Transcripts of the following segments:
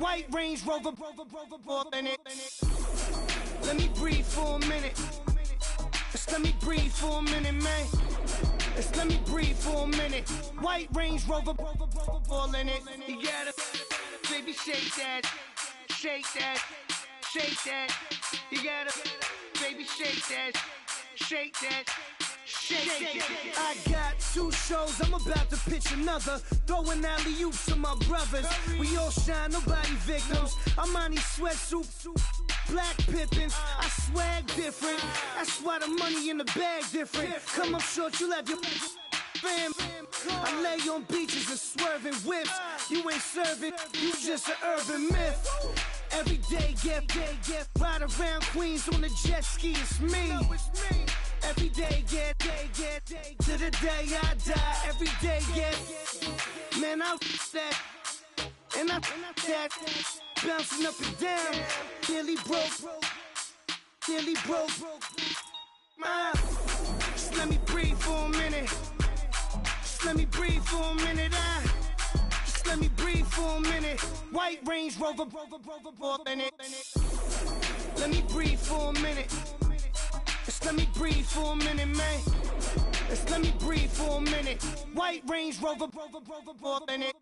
White Range Rover, in it. Let me breathe for a minute. Just let me breathe for a minute, man. Just let me breathe for a minute. White Range Rover, all in it. You gotta, baby, shake that, shake that, shake that. You gotta, baby, shake that, shake that. I got 2 shows, I'm about to pitch another. Throwing alley-oops to my brothers. We all shine, nobody victims. I'm on these sweatsuits, black pippins. I swag different. That's why the money in the bag different. Come up short, you'll have your fam. I lay on beaches and swerving whips. You ain't serving, you just an urban myth. Every day, get ride around Queens on the jet ski, it's me. Every day, get to the day I die. Every day, get man, I that and I that bouncing up and down. Nearly broke. Just let me breathe for a minute. Just let me breathe for a minute. Just let me breathe for a minute. White Range Rover, in it. Let me breathe for a minute. Just let me breathe for a minute, man. Just let me breathe for a minute. White Range Rover, in it.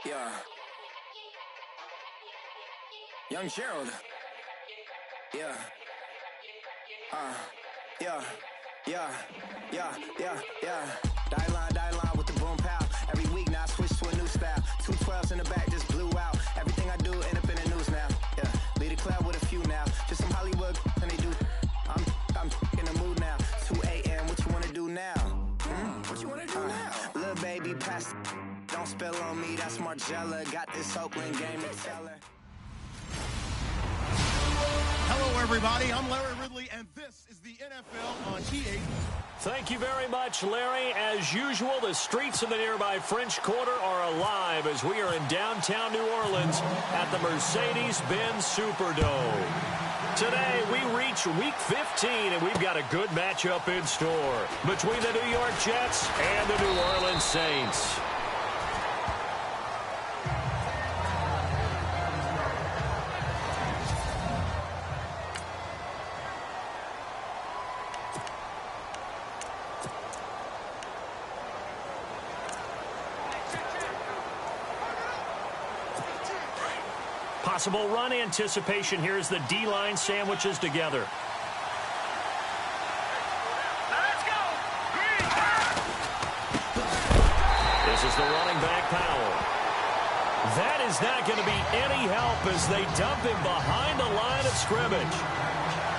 Yeah. Young Gerald. Yeah. Yeah. Die line with the boom pow. Every week now I switch to a new style. 212s in the back just blew out. Everything I do end up in the news now. Yeah. Lead a club with a few now. Just some Hollywood and they do. I'm in the mood now. 2 a.m. What you wanna do now? What you wanna do now? Little baby, pass. Don't spill on me. That's Margella. Got this Oakland game to tell her. Hello, everybody. I'm Larry Ridley, and this is the NFL on EA. Thank you very much, Larry. As usual, the streets of the nearby French Quarter are alive as we are in downtown New Orleans at the Mercedes-Benz Superdome. Today, we reach Week 15, and we've got a good matchup in store between the New York Jets and the New Orleans Saints. Possible run anticipation here as the D-line sandwiches together. Let's go! Green! This is the running back, Powell. That is not going to be any help as they dump him behind the line of scrimmage.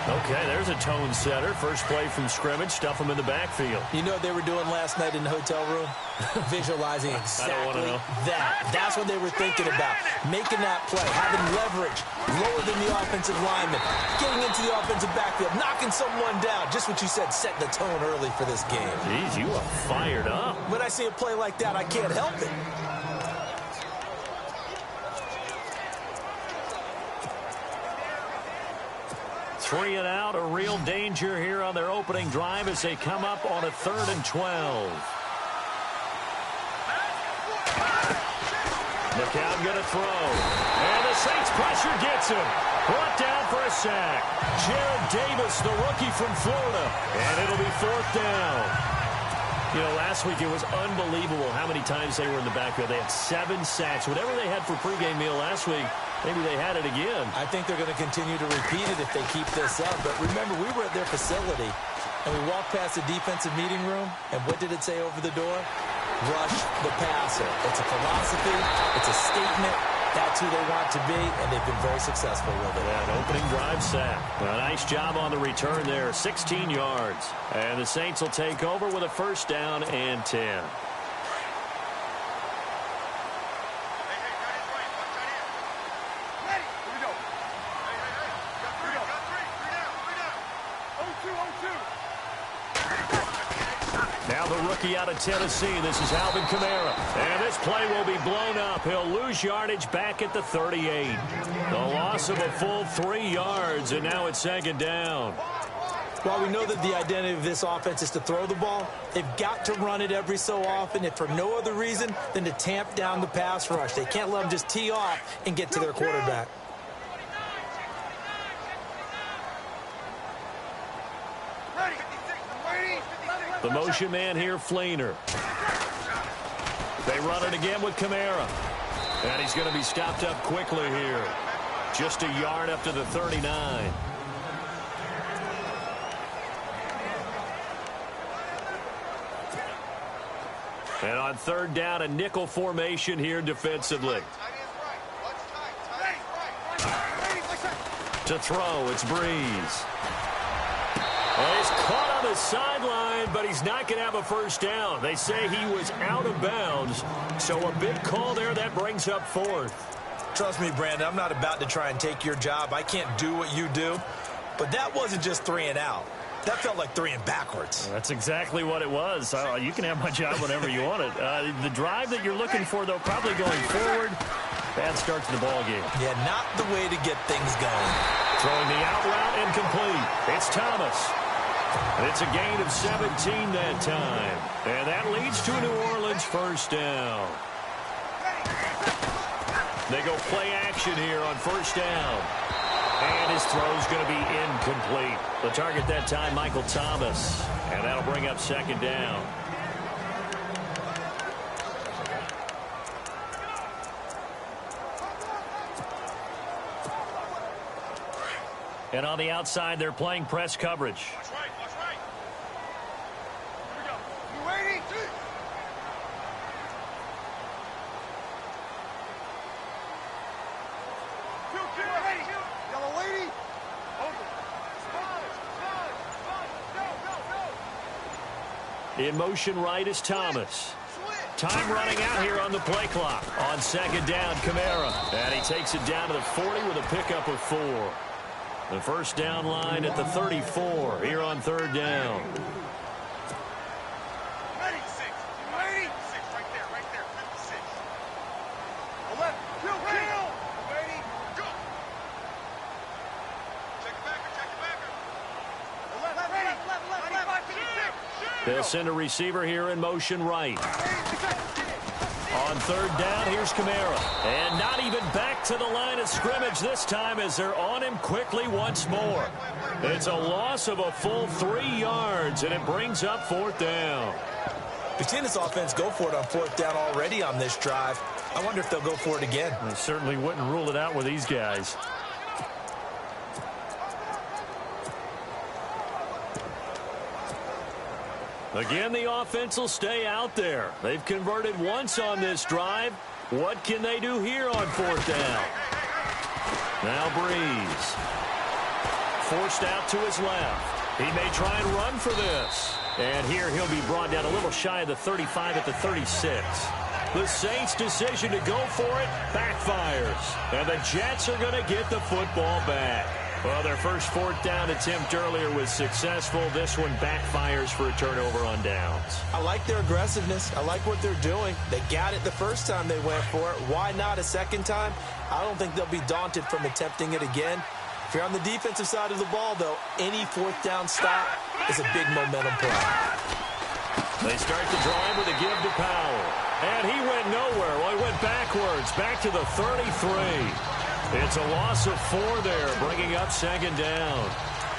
Okay, there's a tone setter. First play from scrimmage, stuff him in the backfield. You know what they were doing last night in the hotel room? Visualizing exactly that. That's what they were thinking about. Making that play, having leverage, lower than the offensive lineman, getting into the offensive backfield, knocking someone down. Just what you said, set the tone early for this game. Jeez, you are fired up. When I see a play like that, I can't help it. Three and out, a real danger here on their opening drive as they come up on a 3rd and 12. McCown going to throw. And the Saints pressure gets him. Brought down for a sack. Jared Davis, the rookie from Florida. And it'll be 4th down. You know, last week it was unbelievable how many times they were in the backfield. They had 7 sacks. Whatever they had for pregame meal last week, maybe they had it again. I think they're going to continue to repeat it if they keep this up. But remember, we were at their facility, and we walked past the defensive meeting room, and what did it say over the door? Rush the passer. It's a philosophy. It's a statement. That's who they want to be, and they've been very successful with it. Yeah, an opening drive sack. A nice job on the return there, 16 yards. And the Saints will take over with a 1st down and 10. Now the rookie out of Tennessee. This is Alvin Kamara. And this play will be blown up. He'll lose yardage back at the 38. The loss of a full 3 yards, and now it's second down. While we know that the identity of this offense is to throw the ball, they've got to run it every so often, if for no other reason than to tamp down the pass rush. They can't let them just tee off and get to their quarterback. The motion man here, Fleener. They run it again with Kamara. And he's going to be stopped up quickly here. Just a yard up to the 39. And on third down, a nickel formation here defensively. To throw, it's Breeze. Well, he's caught on the sideline, but he's not going to have a first down. They say he was out of bounds, so a big call there. That brings up fourth. Trust me, Brandon, I'm not about to try and take your job. I can't do what you do. But that wasn't just 3 and out. That felt like 3 and backwards. That's exactly what it was. You can have my job whenever you want it. The drive that you're looking for, though, probably going forward. Bad start to the ball game. Yeah, not the way to get things going. Throwing the out route incomplete. It's Thomas. It's a gain of 17 that time. And that leads to a New Orleans first down. They go play action here on first down. And his throw's going to be incomplete. The target that time, Michael Thomas. And that'll bring up second down. And on the outside, they're playing press coverage. Watch right. Here we go. You ready? Yellow lady. Over. Go. In motion right is Thomas. Time running out here on the play clock. On second down, Kamara. And he takes it down to the 40 with a pickup of 4. The first down line at the 34 here on third down. Ready, 6. Ready? 6 right there. 56. 11. Kill. Ready? Go. Check it back. 11. They'll send a receiver here in motion right. On third down, here's Kamara. And not even back to the line of scrimmage this time as they're on him quickly once more. It's a loss of a full 3 yards, and it brings up fourth down. We've seen this offense go for it on fourth down already on this drive. I wonder if they'll go for it again. I certainly wouldn't rule it out with these guys. Again, the offense will stay out there. They've converted once on this drive. What can they do here on fourth down? Now Breeze. Forced out to his left. He may try and run for this. And here he'll be brought down a little shy of the 35 at the 36. The Saints' decision to go for it backfires. And the Jets are going to get the football back. Well, their first fourth down attempt earlier was successful. This one backfires for a turnover on downs. I like their aggressiveness. I like what they're doing. They got it the first time they went for it. Why not a second time? I don't think they'll be daunted from attempting it again. If you're on the defensive side of the ball, though, any fourth down stop is a big momentum play. They start the drive with a give to Powell. And he went nowhere. Well, he went backwards, back to the 33. It's a loss of 4 there, bringing up second down.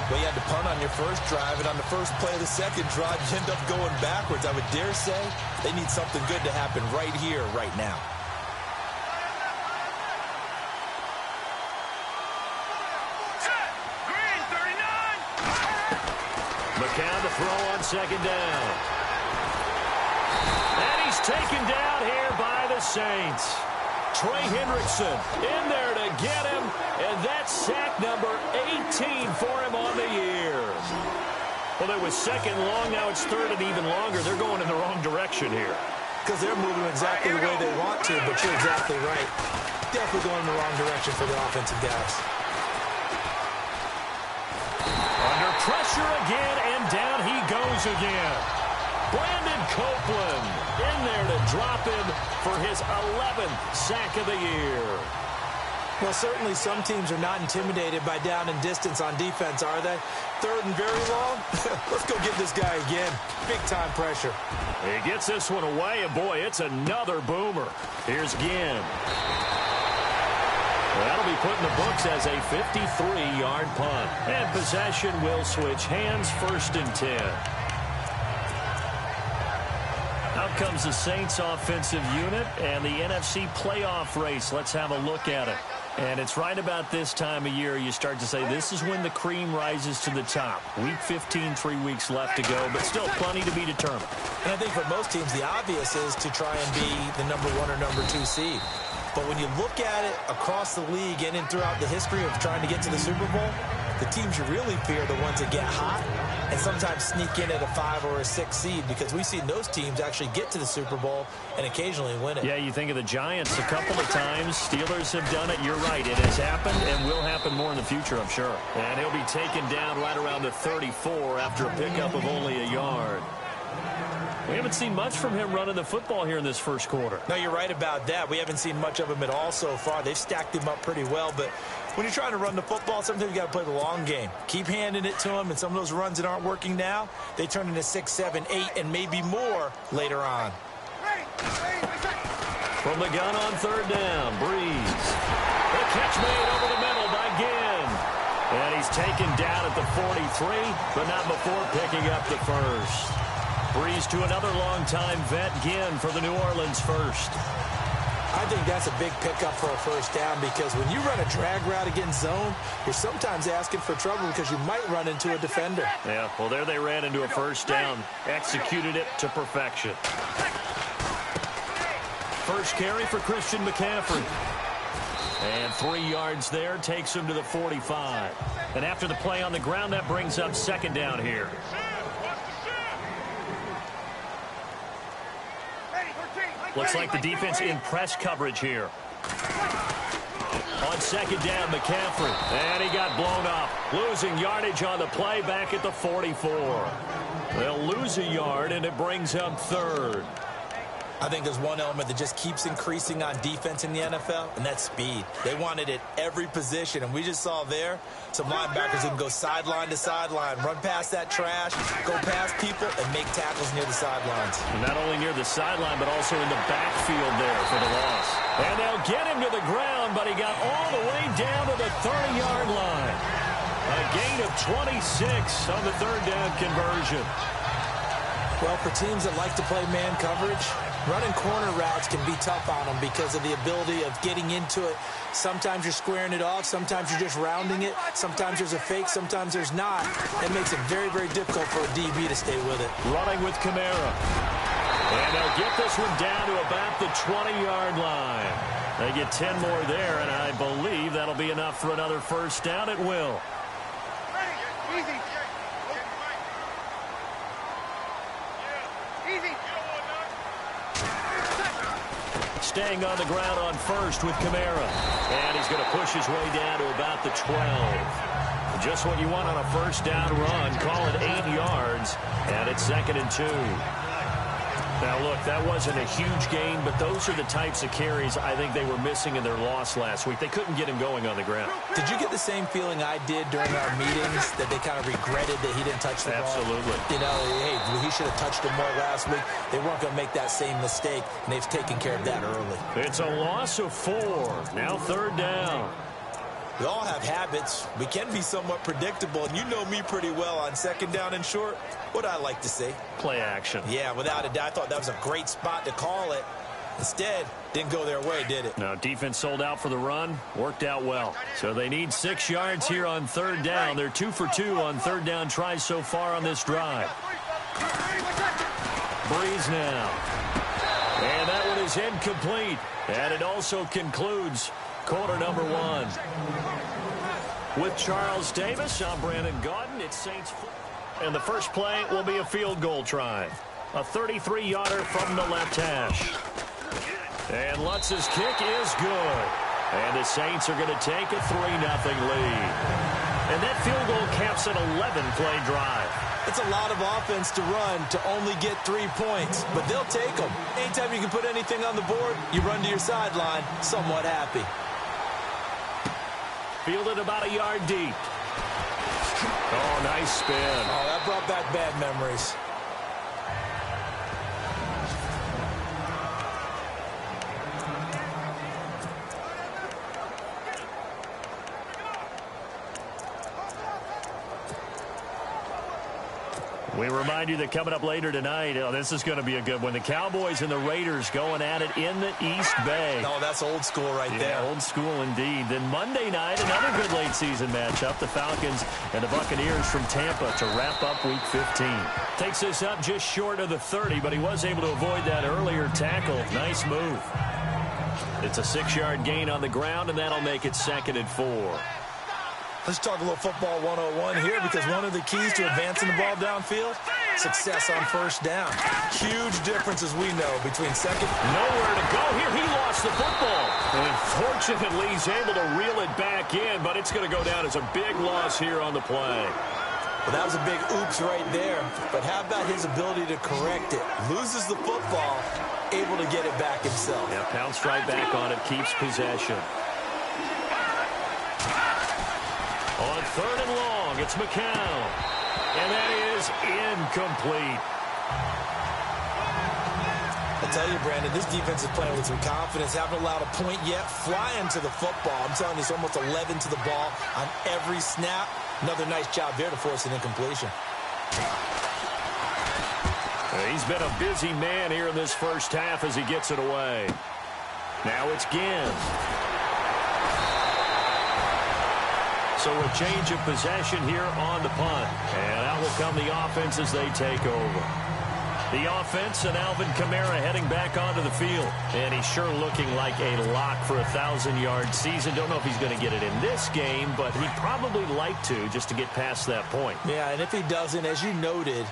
Well, you had to punt on your first drive, and on the first play of the second drive, you end up going backwards. I would dare say they need something good to happen right here, right now. Green, 39. McCown to throw on second down. And he's taken down here by the Saints. Trey Hendrickson in there to get him, and that's sack number 18 for him on the year. Well, it was second long, now it's third and even longer. They're going in the wrong direction here. Because they're moving exactly the way they want to, but you're exactly right. Definitely going in the wrong direction for the offensive guys. Under pressure again, and down he goes again. Brandon Copeland in there to drop him for his 11th sack of the year. Well, certainly some teams are not intimidated by down and distance on defense, are they? Third and very long? Let's go get this guy again. Big-time pressure. He gets this one away, and boy, it's another boomer. Here's Ginn. That'll be put in the books as a 53-yard punt. And possession will switch hands, 1st and 10. Out comes the Saints offensive unit and the NFC playoff race. Let's have a look at it. And it's right about this time of year you start to say this is when the cream rises to the top. Week 15, 3 weeks left to go, but still plenty to be determined. And I think for most teams, the obvious is to try and be the number 1 or number 2 seed. But when you look at it across the league and throughout the history of trying to get to the Super Bowl, the teams you really fear are the ones that get hot and sometimes sneak in at a 5 or a 6 seed, because we've seen those teams actually get to the Super Bowl and occasionally win it. Yeah, you think of the Giants a couple of times. Steelers have done it. You're right. It has happened and will happen more in the future, I'm sure. And he'll be taken down right around the 34 after a pickup of only a yard. We haven't seen much from him running the football here in this first quarter. No, you're right about that. We haven't seen much of him at all so far. They've stacked him up pretty well, but when you're trying to run the football, sometimes you got to play the long game. Keep handing it to him, and some of those runs that aren't working now, they turn into 6, 7, 8, and maybe more later on. From the gun on 3rd down, Breeze. The catch made over the middle by Ginn. And he's taken down at the 43, but not before picking up the first. Breeze to another long-time vet, Ginn, for the New Orleans first. I think that's a big pickup for a first down, because when you run a drag route against zone, you're sometimes asking for trouble because you might run into a defender. Yeah, well, there they ran into a first down. Executed it to perfection. First carry for Christian McCaffrey. And 3 yards there takes him to the 45. And after the play on the ground, that brings up 2nd down here. Looks like the defense in press coverage here. On 2nd down, McCaffrey. And he got blown up. Losing yardage on the play back at the 44. They'll lose a yard, and it brings up 3rd. I think there's one element that just keeps increasing on defense in the NFL, and that's speed. They want it at every position, and we just saw there some linebackers who can go sideline to sideline, run past that trash, go past people, and make tackles near the sidelines. Not only near the sideline, but also in the backfield there for the loss. And they'll get him to the ground, but he got all the way down to the 30-yard line. A gain of 26 on the 3rd down conversion. Well, for teams that like to play man coverage, running corner routes can be tough on them because of the ability of getting into it. Sometimes you're squaring it off. Sometimes you're just rounding it. Sometimes there's a fake. Sometimes there's not. It makes it very, very difficult for a DB to stay with it. Running with Kamara. And they'll get this one down to about the 20-yard line. They get 10 more there, and I believe that'll be enough for another first down. It will. Easy. Staying on the ground on 1st with Kamara. And he's going to push his way down to about the 12. Just what you want on a first down run. Call it 8 yards. And it's 2nd and 2. Now, look, that wasn't a huge gain, but those are the types of carries I think they were missing in their loss last week. They couldn't get him going on the ground. Did you get the same feeling I did during our meetings, that they kind of regretted that he didn't touch the ball? Absolutely. You know, hey, he should have touched it more last week. They weren't going to make that same mistake, and they've taken care of that early. It's a loss of 4. Now 3rd down. We all have habits. We can be somewhat predictable, and you know me pretty well on 2nd down and short. What I like to say? Play action. Yeah, without a doubt. I thought that was a great spot to call it. Instead, didn't go their way, did it? No, defense sold out for the run. Worked out well. So they need 6 yards here on 3rd down. They're 2 for 2 on 3rd down tries so far on this drive. Breeze now. And that one is incomplete. And it also concludes quarter number 1. With Charles Davis, I'm Brandon Gaudin. It's Saints football. And the first play will be a field goal try. A 33-yarder from the left hash. And Lutz's kick is good. And the Saints are going to take a 3-0 lead. And that field goal caps an 11-play drive. It's a lot of offense to run to only get 3 points, but they'll take them. Anytime you can put anything on the board, you run to your sideline somewhat happy. Fielded about a yard deep. Oh, nice spin. Oh, that brought back bad memories. We remind you that coming up later tonight, this is going to be a good one. The Cowboys and the Raiders going at it in the East Bay. Oh, that's old school right there. Old school indeed. Then Monday night, another good late season matchup. The Falcons and the Buccaneers from Tampa to wrap up Week 15. Takes this up just short of the 30, but he was able to avoid that earlier tackle. Nice move. It's a 6-yard gain on the ground, and that'll make it 2nd and 4. Let's talk a little football 101 here, because one of the keys to advancing the ball downfield, success on first down. Huge difference, as we know, between second. Nowhere to go here. He lost the football. And fortunately, he's able to reel it back in, but it's going to go down as a big loss here on the play. Well, that was a big oops right there. But how about his ability to correct it? Loses the football, able to get it back himself. Yeah, pounced right back on it, keeps possession. On 3rd and long, it's McCown. And that is incomplete. I'll tell you, Brandon, this defense is playing with some confidence. Haven't allowed a point yet. Flying to the football. I'm telling you, it's almost 11 to the ball on every snap. Another nice job there to force an incompletion. He's been a busy man here in this first half as he gets it away. Now it's Ginn. So a change of possession here on the punt. And out will come the offense as they take over. The offense and Alvin Kamara heading back onto the field. And he's sure looking like a lock for a 1,000-yard season. Don't know if he's going to get it in this game, but he'd probably like to just to get past that point. Yeah, and if he doesn't, as you noted,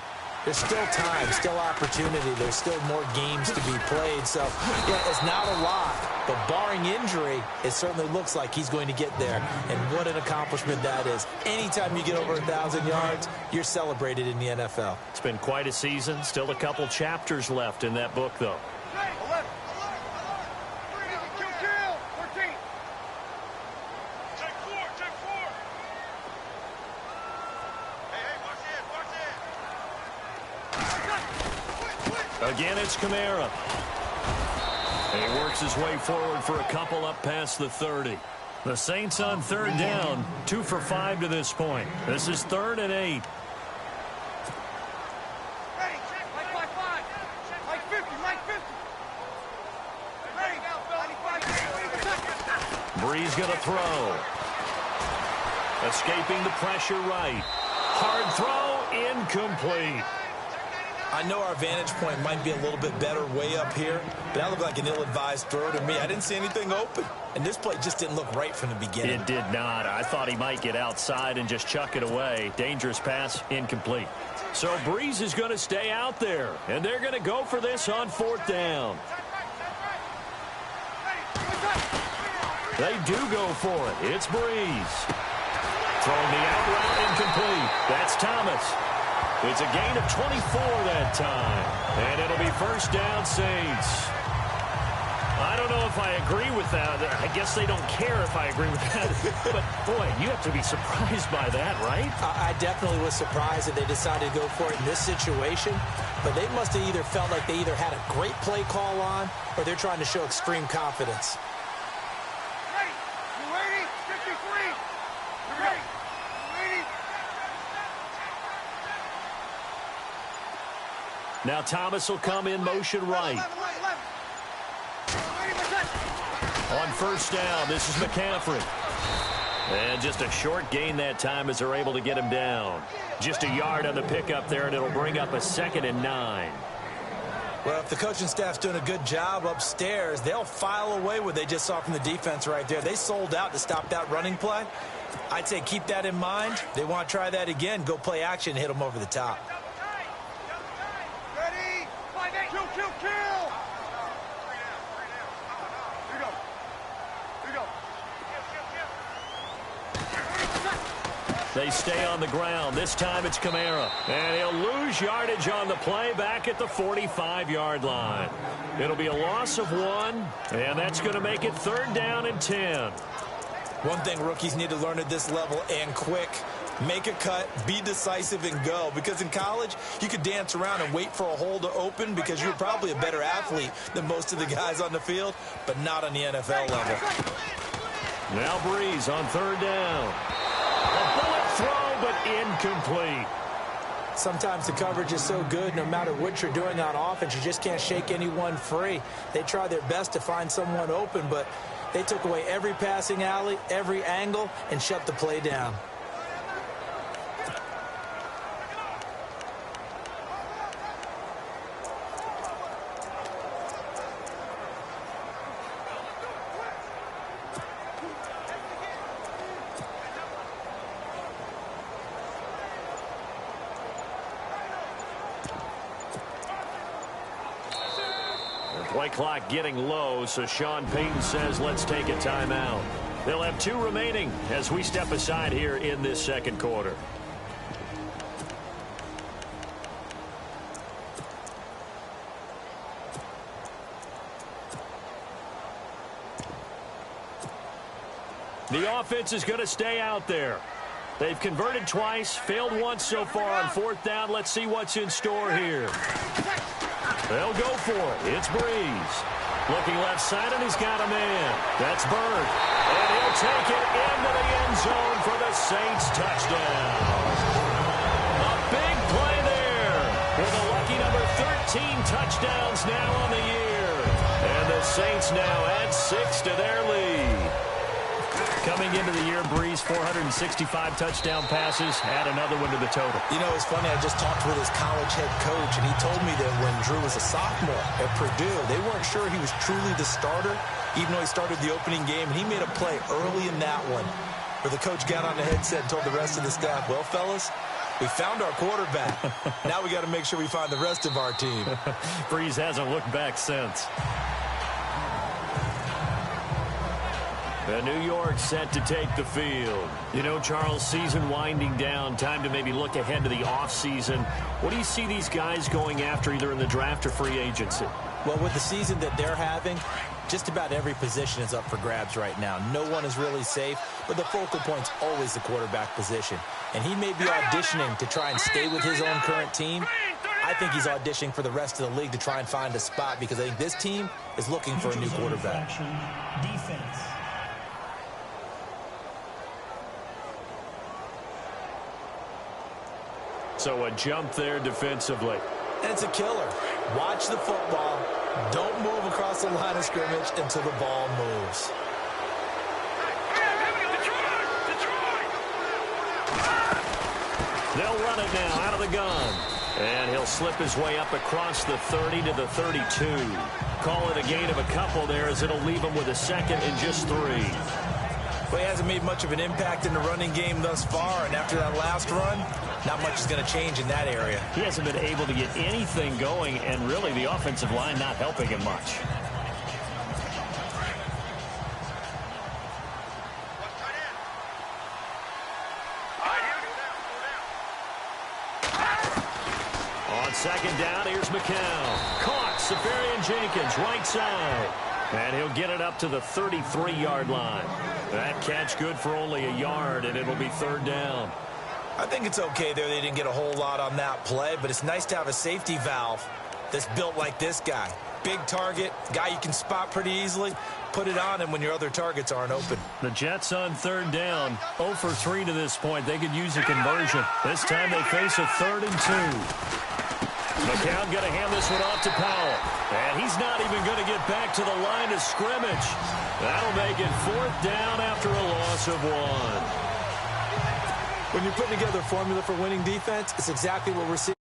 there's still time, still opportunity. There's still more games to be played. So, yeah, it's not a lot. But barring injury, it certainly looks like he's going to get there. And what an accomplishment that is. Anytime you get over 1,000 yards, you're celebrated in the NFL. It's been quite a season. Still a couple chapters left in that book, though. Again, it's Kamara. And he works his way forward for a couple up past the 30. The Saints on 3rd down, 2 for 5 to this point. This is 3rd and 8. Breeze going to throw. Escaping the pressure right. Hard throw, incomplete. I know our vantage point might be a little bit better way up here, but that looked like an ill-advised throw to me. I didn't see anything open, and this play just didn't look right from the beginning. It did not. I thought he might get outside and just chuck it away. Dangerous pass, incomplete. So Breeze is going to stay out there, and they're going to go for this on 4th down. They do go for it. It's Breeze. Throwing the out route, incomplete. That's Thomas. It's a gain of 24 that time. And it'll be 1st down, Saints. I don't know if I agree with that. I guess they don't care if I agree with that. But, boy, you have to be surprised by that, right? I definitely was surprised that they decided to go for it in this situation. But they must have either felt like they either had a great play call on or they're trying to show extreme confidence. Ready? You ready? 53. You ready? Now Thomas will come in motion right. On 1st down, this is McCaffrey. And just a short gain that time as they're able to get him down. Just a yard on the pickup there, and it'll bring up a 2nd and 9. Well, if the coaching staff's doing a good job upstairs, they'll file away what they just saw from the defense right there. They sold out to stop that running play. I'd say keep that in mind. They want to try that again. Go play action, hit them over the top. Ready? 5-8. Kill. Here you go. They stay on the ground. This time it's Kamara. And he'll lose yardage on the play back at the 45-yard line. It'll be a loss of 1, and that's going to make it 3rd down and 10. One thing rookies need to learn at this level, and quick, make a cut, be decisive, and go. Because in college, you could dance around and wait for a hole to open because you're probably a better athlete than most of the guys on the field, but not on the NFL level. Now Breeze on 3rd down. A bullet throw, but incomplete. Sometimes the coverage is so good, no matter what you're doing on offense, you just can't shake anyone free. They try their best to find someone open, but they took away every passing alley, every angle, and shut the play down. Play clock getting low, so Sean Payton says let's take a timeout. They'll have 2 remaining as we step aside here in this 2nd quarter. The offense is going to stay out there. They've converted twice, failed once so far on 4th down. Let's see what's in store here. They'll go for it. It's Breeze. Looking left side, and he's got a man. That's Bird. And he'll take it into the end zone for the Saints touchdown. A big play there with a lucky number 13 touchdowns now on the year. And the Saints now add 6 to their lead. Coming into the year, Breeze, 465 touchdown passes, add another one to the total. You know, it's funny, I just talked with his college head coach, and he told me that when Drew was a sophomore at Purdue, they weren't sure he was truly the starter, even though he started the opening game, and he made a play early in that one where the coach got on the headset and told the rest of the staff, well, fellas, we found our quarterback. Now we got to make sure we find the rest of our team. Breeze hasn't looked back since. New York set to take the field. You know, Charles, season winding down, time to maybe look ahead to the offseason. What do you see these guys going after either in the draft or free agency? Well, with the season that they're having, just about every position is up for grabs right now. No one is really safe, but the focal point's always the quarterback position. And he may be auditioning to try and stay with his own current team. I think he's auditioning for the rest of the league to try and find a spot because I think this team is looking for a new quarterback. Defense. So a jump there defensively. And it's a killer. Watch the football. Don't move across the line of scrimmage until the ball moves. They'll run it now out of the gun. And he'll slip his way up across the 30 to the 32. Call it a gain of a couple there as it'll leave him with a 2nd and just 3. Well, he hasn't made much of an impact in the running game thus far, and after that last run, not much is going to change in that area. He hasn't been able to get anything going, and really the offensive line not helping him much. On 2nd down, here's McCown. Caught, Safarian Jenkins, right side. And he'll get it up to the 33-yard line. That catch good for only a yard, and it'll be 3rd down. I think it's okay there. They didn't get a whole lot on that play, but it's nice to have a safety valve that's built like this guy. Big target, guy you can spot pretty easily. Put it on him when your other targets aren't open. The Jets on 3rd down. 0 for 3 to this point. They could use a conversion. This time they face a 3rd and 2. McCown going to hand this one off to Powell. And he's not even going to get back to the line of scrimmage. That'll make it 4th down after a loss of 1. When you're putting together a formula for winning defense, it's exactly what we're seeing.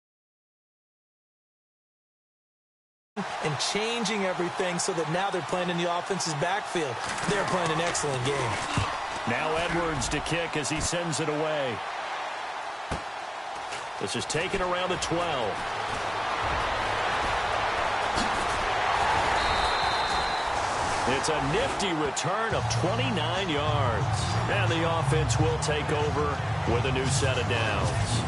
And changing everything so that now they're playing in the offense's backfield. They're playing an excellent game. Now Edwards to kick as he sends it away. This is taken around the 12. It's a nifty return of 29 yards. And the offense will take over with a new set of downs.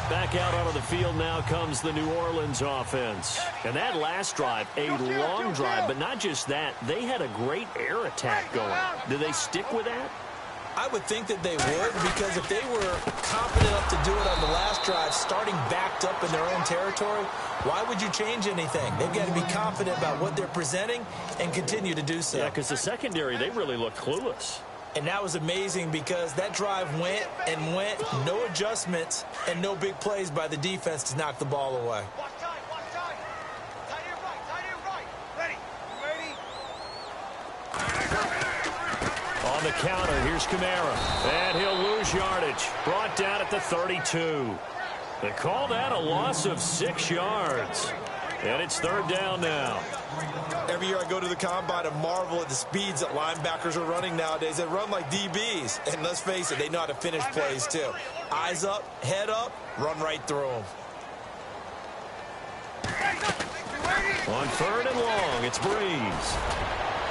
Back out onto the field now comes the New Orleans offense. And that last drive, a long drive, but not just that. They had a great air attack going. Did they stick with that? I would think that they would, because if they were confident enough to do it on the last drive, starting backed up in their own territory, why would you change anything? They've got to be confident about what they're presenting and continue to do so. Yeah, because the secondary, they really looked clueless. And that was amazing because that drive went and went, no adjustments, and no big plays by the defense to knock the ball away. Watch time, watch time. Tight end right. Ready, On the counter, here's Kamara. And he'll lose yardage. Brought down at the 32. They call that a loss of 6 yards. And it's 3rd down now. Every year I go to the combine and marvel at the speeds that linebackers are running nowadays. They run like DBs. And let's face it, they know how to finish plays too. Eyes up, head up, run right through them. On 3rd and long, it's Breeze.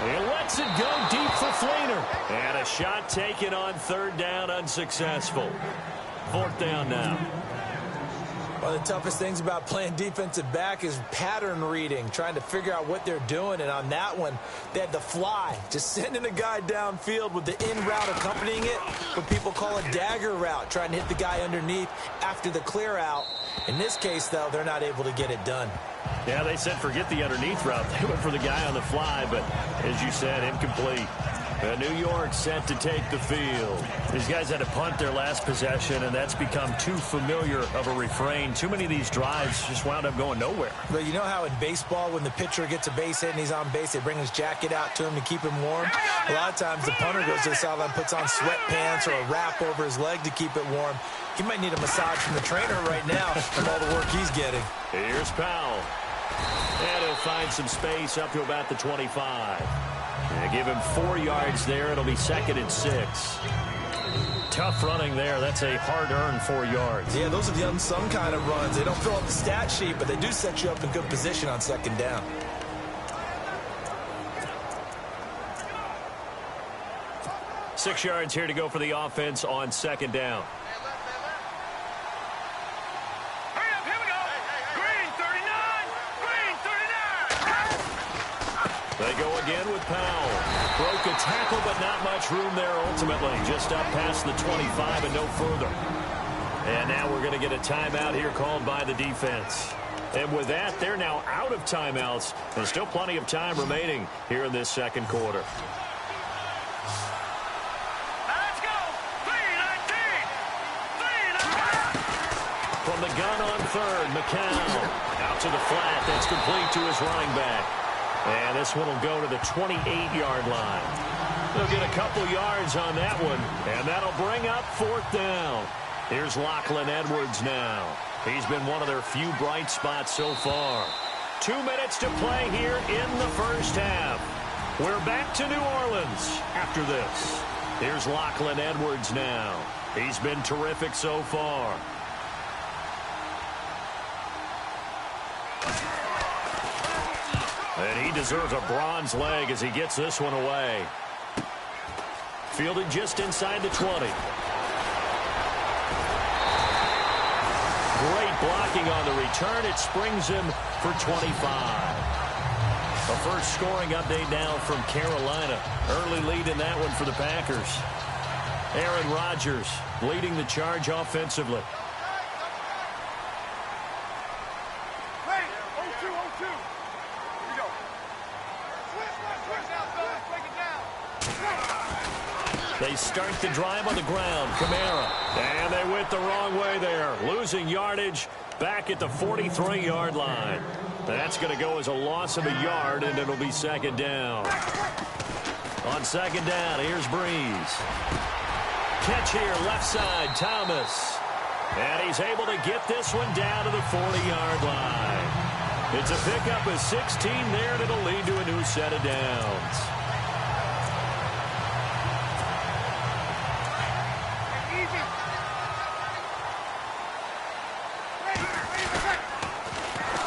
He lets it go deep for Fleener. And a shot taken on 3rd down, unsuccessful. 4th down now. One of the toughest things about playing defensive back is pattern reading, trying to figure out what they're doing. And on that one, they had the fly, just sending a guy downfield with the in route accompanying it, what people call a dagger route, trying to hit the guy underneath after the clear out. In this case, though, they're not able to get it done. Yeah, they said forget the underneath route. They went for the guy on the fly, but as you said, incomplete. New York set to take the field. These guys had to punt their last possession, and that's become too familiar of a refrain. Too many of these drives just wound up going nowhere. But you know how in baseball, when the pitcher gets a base hit and he's on base, they bring his jacket out to him to keep him warm? A lot of times the punter goes to the sideline, puts on sweatpants or a wrap over his leg to keep it warm. He might need a massage from the trainer right now from all the work he's getting. Here's Powell. And he'll find some space up to about the 25. And give him 4 yards there. It'll be 2nd and 6. Tough running there. That's a hard-earned 4 yards. Yeah, those are the unsung kind of runs. They don't fill up the stat sheet, but they do set you up in good position on 2nd down. Six yards here to go for the offense on 2nd down. They go again with Powell. Broke a tackle, but not much room there ultimately. Just up past the 25 and no further. And now we're going to get a timeout here called by the defense. And with that, they're now out of timeouts. There's still plenty of time remaining here in this 2nd quarter. Let's go! 3-19! From the gun on 3rd, McCown. Out to the flat. That's complete to his running back. And this one will go to the 28-yard line. They'll get a couple yards on that one, and that'll bring up 4th down. Here's Lachlan Edwards now. He's been one of their few bright spots so far. 2 minutes to play here in the 1st half. We're back to New Orleans after this. Here's Lachlan Edwards now. He's been terrific so far. And he deserves a bronze leg as he gets this one away. Fielded just inside the 20. Great blocking on the return. It springs him for 25. A first scoring update now from Carolina. Early lead in that one for the Packers. Aaron Rodgers leading the charge offensively. They start the drive on the ground. Kamara. And they went the wrong way there. Losing yardage back at the 43-yard line. That's going to go as a loss of a yard, and it'll be 2nd down. On 2nd down, here's Breeze. Catch here, left side, Thomas. And he's able to get this one down to the 40-yard line. It's a pickup of 16 there, and it'll lead to a new set of downs.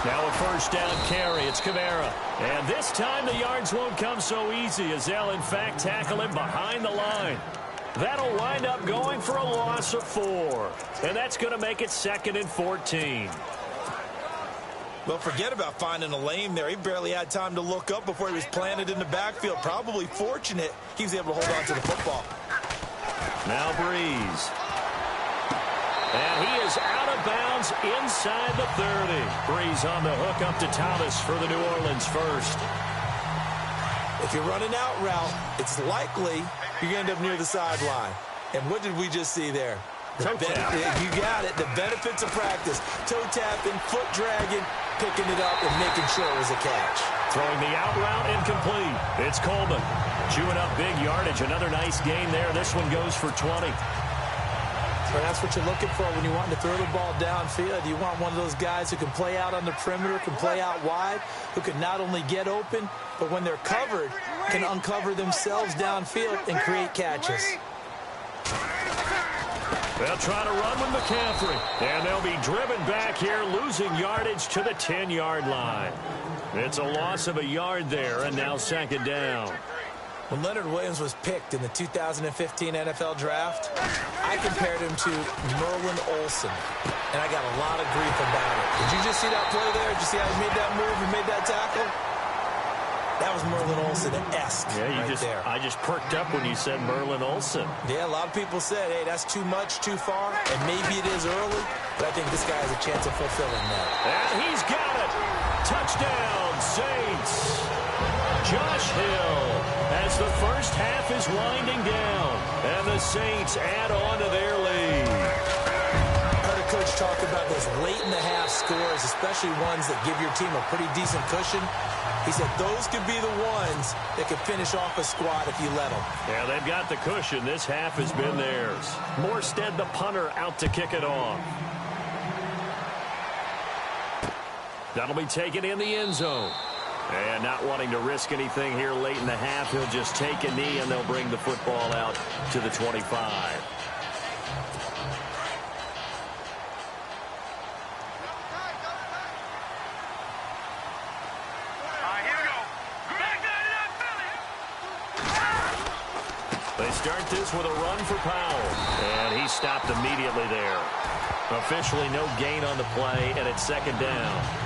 Now a first down carry. It's Kamara. And this time the yards won't come so easy as they'll, in fact, tackle him behind the line. That'll wind up going for a loss of 4. And that's going to make it 2nd and 14. Well, forget about finding a lane there. He barely had time to look up before he was planted in the backfield. Probably fortunate he was able to hold on to the football. Now Breeze. And he is out of bounds inside the 30. Breeze on the hook up to Thomas for the New Orleans first. If you're running out route, it's likely you're going to end up near the sideline. And what did we just see there? Toe tap. You got it. The benefits of practice. Toe tapping, foot dragging, picking it up, and making sure it was a catch. Throwing the out route incomplete. It's Coleman. Chewing up big yardage. Another nice gain there. This one goes for 20. Well, that's what you're looking for when you want to throw the ball downfield. You want one of those guys who can play out on the perimeter, can play out wide, who can not only get open, but when they're covered, can uncover themselves downfield and create catches. They'll try to run with McCaffrey. And they'll be driven back here, losing yardage to the 10-yard line. It's a loss of a yard there, and now 2nd down. When Leonard Williams was picked in the 2015 NFL Draft, I compared him to Merlin Olsen, and I got a lot of grief about it. Did you just see that play there? Did you see how he made that move and made that tackle? That was Merlin Olsen-esque there. I just perked up when you said Merlin Olsen. Yeah, a lot of people said, hey, that's too much, too far, and maybe it is early, but I think this guy has a chance of fulfilling that. And he's got it. Touchdown, Saints. Josh Hill as the first half is winding down, and the Saints add on to their lead. I heard a coach talk about those late-in-the-half scores, especially ones that give your team a pretty decent cushion. He said those could be the ones that could finish off a squad if you let them. Yeah, they've got the cushion. This half has been theirs. Morstead, the punter, out to kick it off. That'll be taken in the end zone. And not wanting to risk anything here late in the half, he'll just take a knee and they'll bring the football out to the 25. They start this with a run for Powell. And he stopped immediately there. Officially no gain on the play, and it's 2nd down.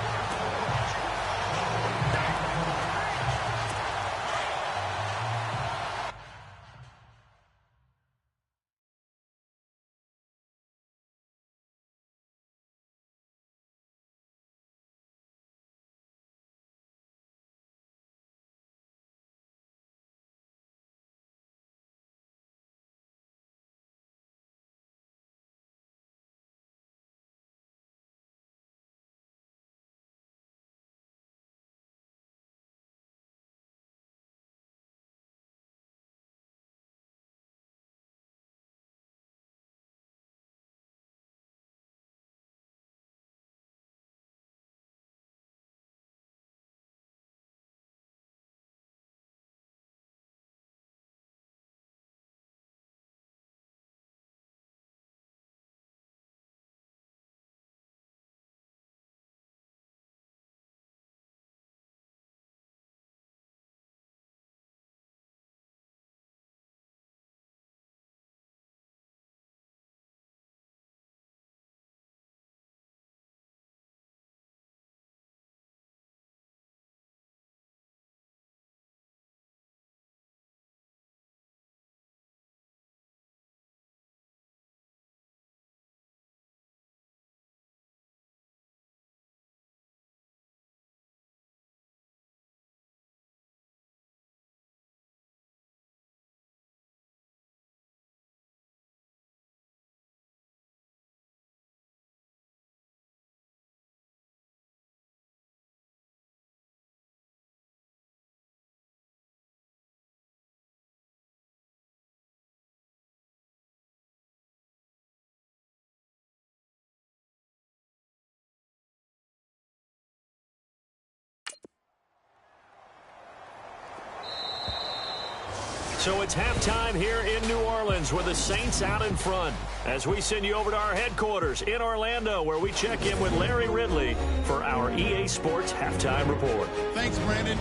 So it's halftime here in New Orleans with the Saints out in front as we send you over to our headquarters in Orlando where we check in with Larry Ridley for our EA Sports Halftime Report. Thanks, Brandon.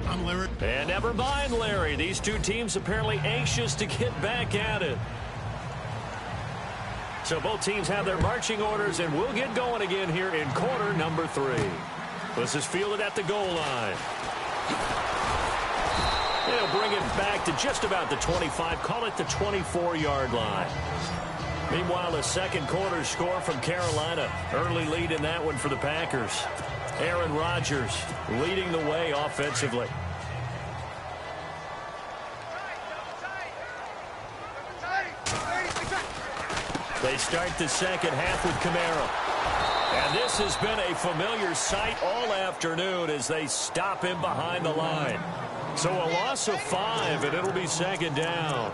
I'm Larry. And never mind, Larry. These two teams apparently anxious to get back at it. So both teams have their marching orders, and we'll get going again here in quarter number 3. This is fielded at the goal line. They'll bring it back to just about the 25, call it the 24-yard line. Meanwhile, the second quarter score from Carolina. Early lead in that one for the Packers. Aaron Rodgers leading the way offensively. They start the second half with Kamara. And this has been a familiar sight all afternoon as they stop him behind the line. So a loss of 5, and it'll be second down.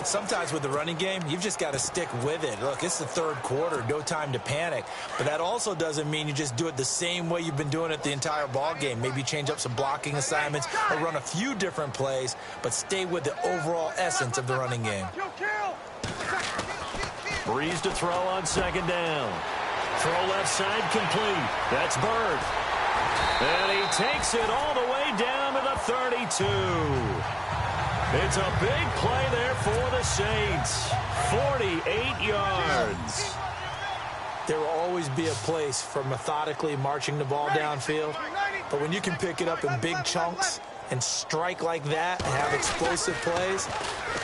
Sometimes with the running game, you've just got to stick with it. Look, it's the third quarter, no time to panic. But that also doesn't mean you just do it the same way you've been doing it the entire ball game. Maybe change up some blocking assignments or run a few different plays, but stay with the overall essence of the running game. Breeze to throw on second down. Throw left side complete. That's Bird. And he takes it all the way down to the 32. It's a big play there for the Saints. 48 yards. There will always be a place for methodically marching the ball downfield. But when you can pick it up in big chunks and strike like that and have explosive plays,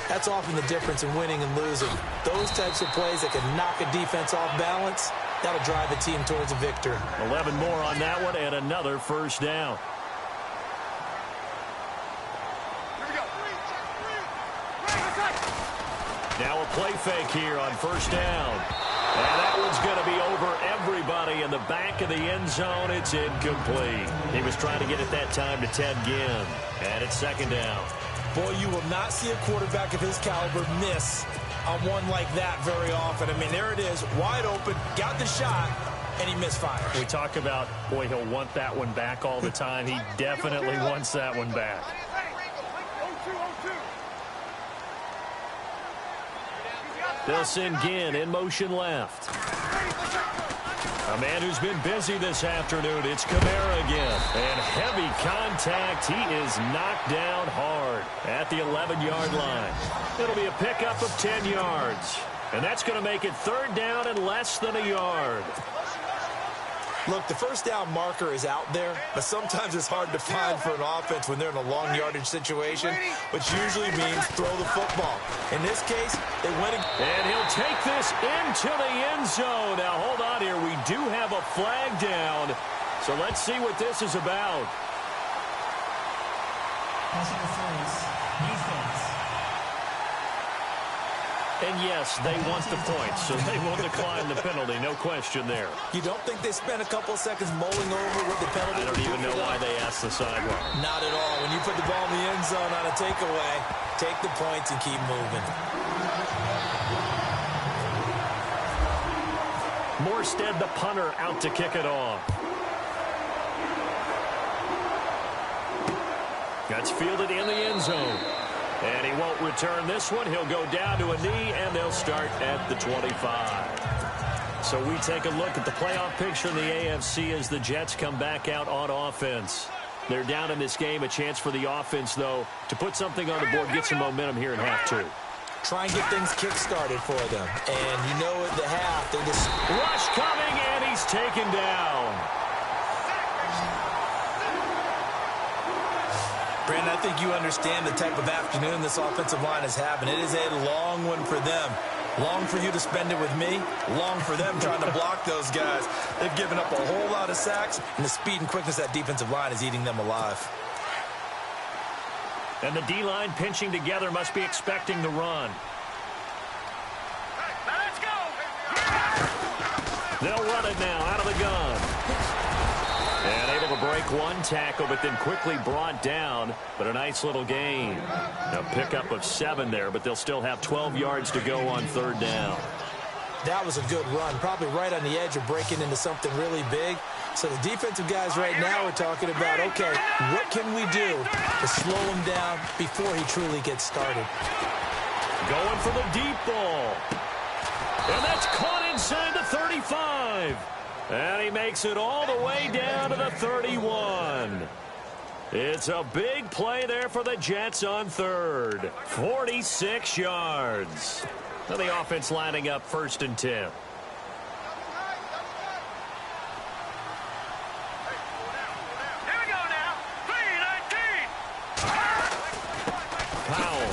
that's often the difference in winning and losing. Those types of plays that can knock a defense off balance, that'll drive a team towards a victory. 11 more on that one and another first down. Now a play fake here on first down. And that one's going to be over everybody in the back of the end zone. It's incomplete. He was trying to get it that time to Ted Ginn. And it's second down. Boy, you will not see a quarterback of his caliber miss on one like that very often. I mean, there it is, wide open, got the shot, and he misfired. We talk about, boy, he'll want that one back all the time. He definitely wants that one back. They'll send Ginn in motion left. A man who's been busy this afternoon, it's Kamara again. And heavy contact. He is knocked down hard at the 11-yard line. It'll be a pickup of 10 yards. And that's going to make it third down and less than a yard. Look, the first down marker is out there, but sometimes it's hard to find for an offense when they're in a long yardage situation, which usually means throw the football. In this case, they went. And he'll take this into the end zone. Now, hold on here. We do have a flag down, so let's see what this is about. And yes, they want the points, so they will decline the penalty. No question there. You don't think they spent a couple of seconds mulling over what the penalty? I don't even know why they asked the sideline. Not at all. When you put the ball in the end zone on a takeaway, take the points and keep moving. Morstead, the punter, out to kick it off. That's fielded in the end zone. And he won't return this one. He'll go down to a knee, and they'll start at the 25. So we take a look at the playoff picture in the AFC as the Jets come back out on offense. They're down in this game. A chance for the offense, though, to put something on the board, get some momentum here in half two. Try and get things kick-started for them. And you know at the half, they just... Rush coming, and he's taken down. Brandon, I think you understand the type of afternoon this offensive line is having. It is a long one for them. Long for you to spend it with me. Long for them trying to block those guys. They've given up a whole lot of sacks, and the speed and quickness of that defensive line is eating them alive. And the D-line pinching together must be expecting the run. Let's go. They'll run it now out of the gun. And able to break one tackle, but then quickly brought down. But a nice little gain. A pickup of 7 there, but they'll still have 12 yards to go on third down. That was a good run, probably right on the edge of breaking into something really big. So the defensive guys right now are talking about, okay, what can we do to slow him down before he truly gets started? Going for the deep ball. And that's caught inside the 35. And he makes it all the way down to the 31. It's a big play there for the Jets on third. 46 yards. Now the offense lining up 1st and 10. Here we go now. 3-19. Powell.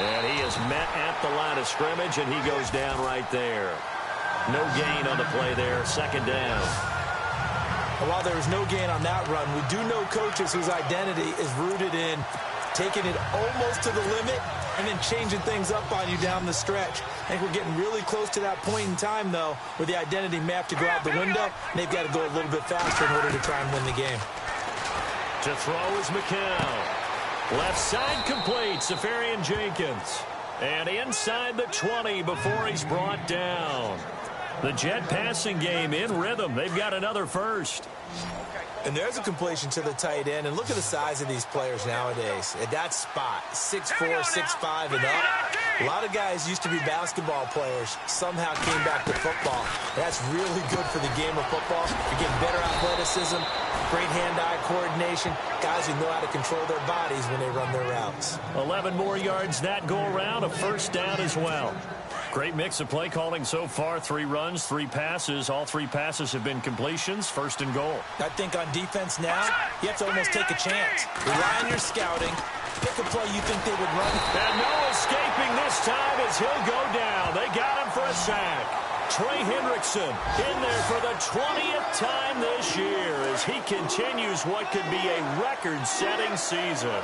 And he is met at the line of scrimmage, and he goes down right there. No gain on the play there. 2nd down. And while there was no gain on that run, we do know coaches whose identity is rooted in taking it almost to the limit and then changing things up on you down the stretch. I think we're getting really close to that point in time, though, where the identity may have to go out the window, and they've got to go a little bit faster in order to try and win the game. To throw is McCown. Left side complete, Safarian Jenkins. And inside the 20 before he's brought down. The Jet passing game in rhythm. They've got another first. And there's a completion to the tight end. And look at the size of these players nowadays. At that spot, 6'4", 6'5", and up. A lot of guys used to be basketball players. Somehow came back to football. That's really good for the game of football. You're getting better athleticism, great hand-eye coordination. Guys who know how to control their bodies when they run their routes. 11 more yards that go around. A 1st down as well. Great mix of play calling so far. 3 runs, 3 passes. All 3 passes have been completions. 1st and goal. I think on defense now, you have to almost take a chance. Rely on your scouting. Pick a play you think they would run. And no escaping this time as he'll go down. They got him for a sack. Trey Hendrickson in there for the 20th time this year as he continues what could be a record-setting season.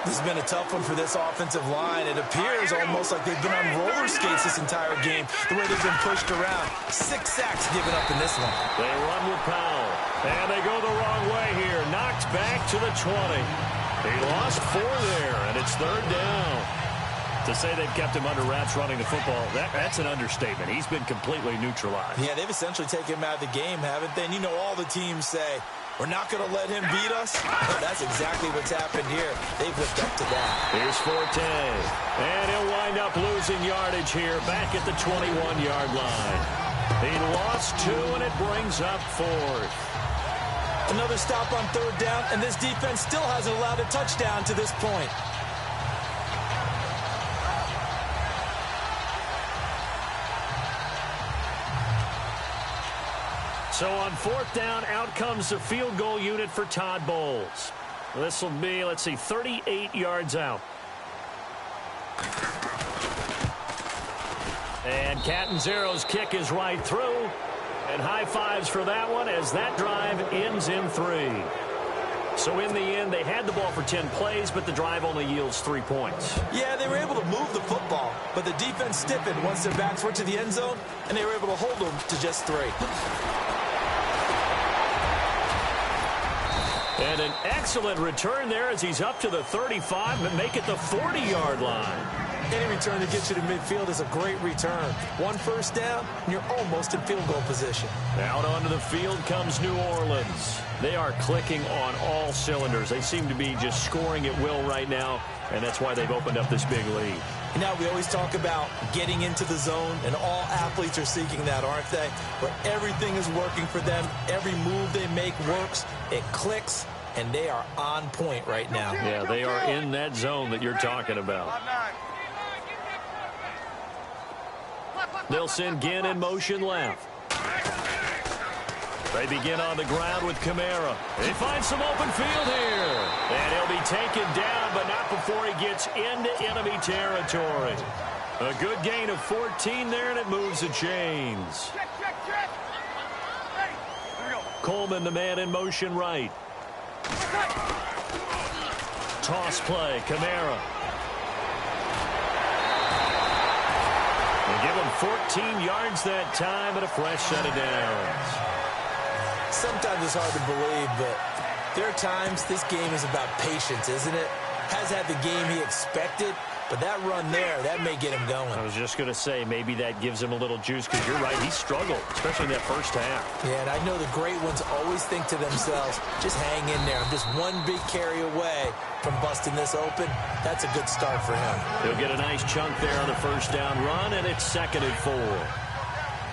This has been a tough one for this offensive line. It appears almost like they've been on roller skates this entire game, the way they've been pushed around. 6 sacks given up in this one. They run with Powell, and they go the wrong way here. Knocked back to the 20. He lost 4 there, and it's 3rd down. To say they've kept him under wraps running the football, that's an understatement. He's been completely neutralized. Yeah, they've essentially taken him out of the game, haven't they? And you know all the teams say, we're not going to let him beat us. That's exactly what's happened here. They've lived up to that. Here's Forte. And he'll wind up losing yardage here back at the 21-yard line. He lost 2, and it brings up 4th. Another stop on 3rd down, and this defense still hasn't allowed a touchdown to this point. So on 4th down, out comes the field goal unit for Todd Bowles. This will be, 38 yards out. And Catanzaro's kick is right through. And high fives for that one as that drive ends in 3. So in the end, they had the ball for 10 plays, but the drive only yields 3 points. Yeah, they were able to move the football, but the defense stiffened once their backs went to the end zone, and they were able to hold them to just 3. And an excellent return there as he's up to the 35 and make it the 40-yard line. Any return that gets you to midfield is a great return. 1 first down, and you're almost in field goal position. Out onto the field comes New Orleans. They are clicking on all cylinders. They seem to be just scoring at will right now, and that's why they've opened up this big lead. And now we always talk about getting into the zone, and all athletes are seeking that, aren't they? Where everything is working for them. Every move they make works. It clicks, and they are on point right now. Yeah, they are in that zone that you're talking about. They'll send Ginn in motion left. They begin on the ground with Kamara. They find some open field here. And he'll be taken down, but not before he gets into enemy territory. A good gain of 14 there, and it moves the chains. Coleman, the man in motion right. Toss play, Kamara. They give him 14 yards that time and a fresh set of downs. Sometimes it's hard to believe, but there are times this game is about patience, isn't it? Has had the game he expected, But that run there, that may get him going. I was just going to say, maybe that gives him a little juice, because you're right, he struggled, especially in that first half. Yeah, and I know the great ones always think to themselves, just hang in there. I'm just one big carry away from busting this open. That's a good start for him. He'll get a nice chunk there on the first down run, and it's 2nd and 4.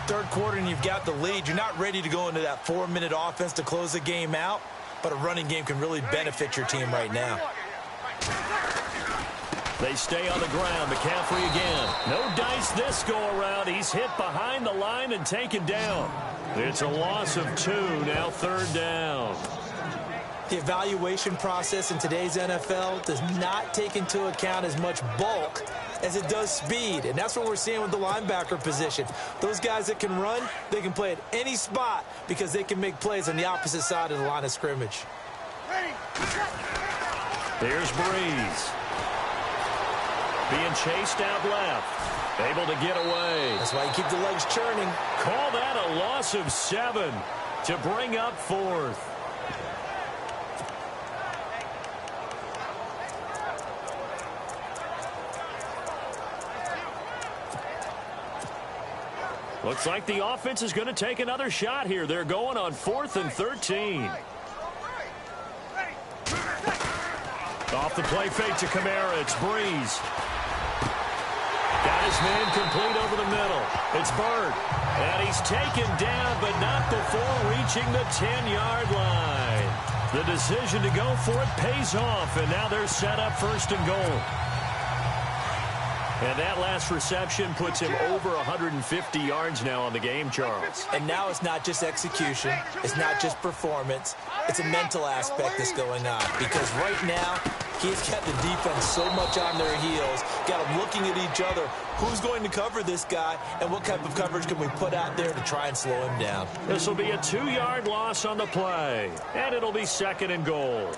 Third quarter, and you've got the lead. You're not ready to go into that 4-minute offense to close the game out, but a running game can really benefit your team right now. They stay on the ground. McCaffrey again. No dice this go-around. He's hit behind the line and taken down. It's a loss of 2, now 3rd down. The evaluation process in today's NFL does not take into account as much bulk as it does speed, and that's what we're seeing with the linebacker position. Those guys that can run, they can play at any spot because they can make plays on the opposite side of the line of scrimmage. Here's Breeze. Being chased out left. Able to get away. That's why you keep the legs churning. Call that a loss of 7 to bring up 4th. Looks like the offense is going to take another shot here. They're going on 4th and 13. Off the play fake to Kamara. It's Breeze. Got his man complete over the middle. It's Bird. And he's taken down, but not before reaching the 10-yard line. The decision to go for it pays off, and now they're set up 1st and goal. And that last reception puts him over 150 yards now on the game, Charles. And now it's not just execution. It's not just performance. It's a mental aspect that's going on. Because right now, he's got the defense so much on their heels, got them looking at each other. Who's going to cover this guy, and what type of coverage can we put out there to try and slow him down? This will be a 2-yard loss on the play, and it'll be 2nd and goal.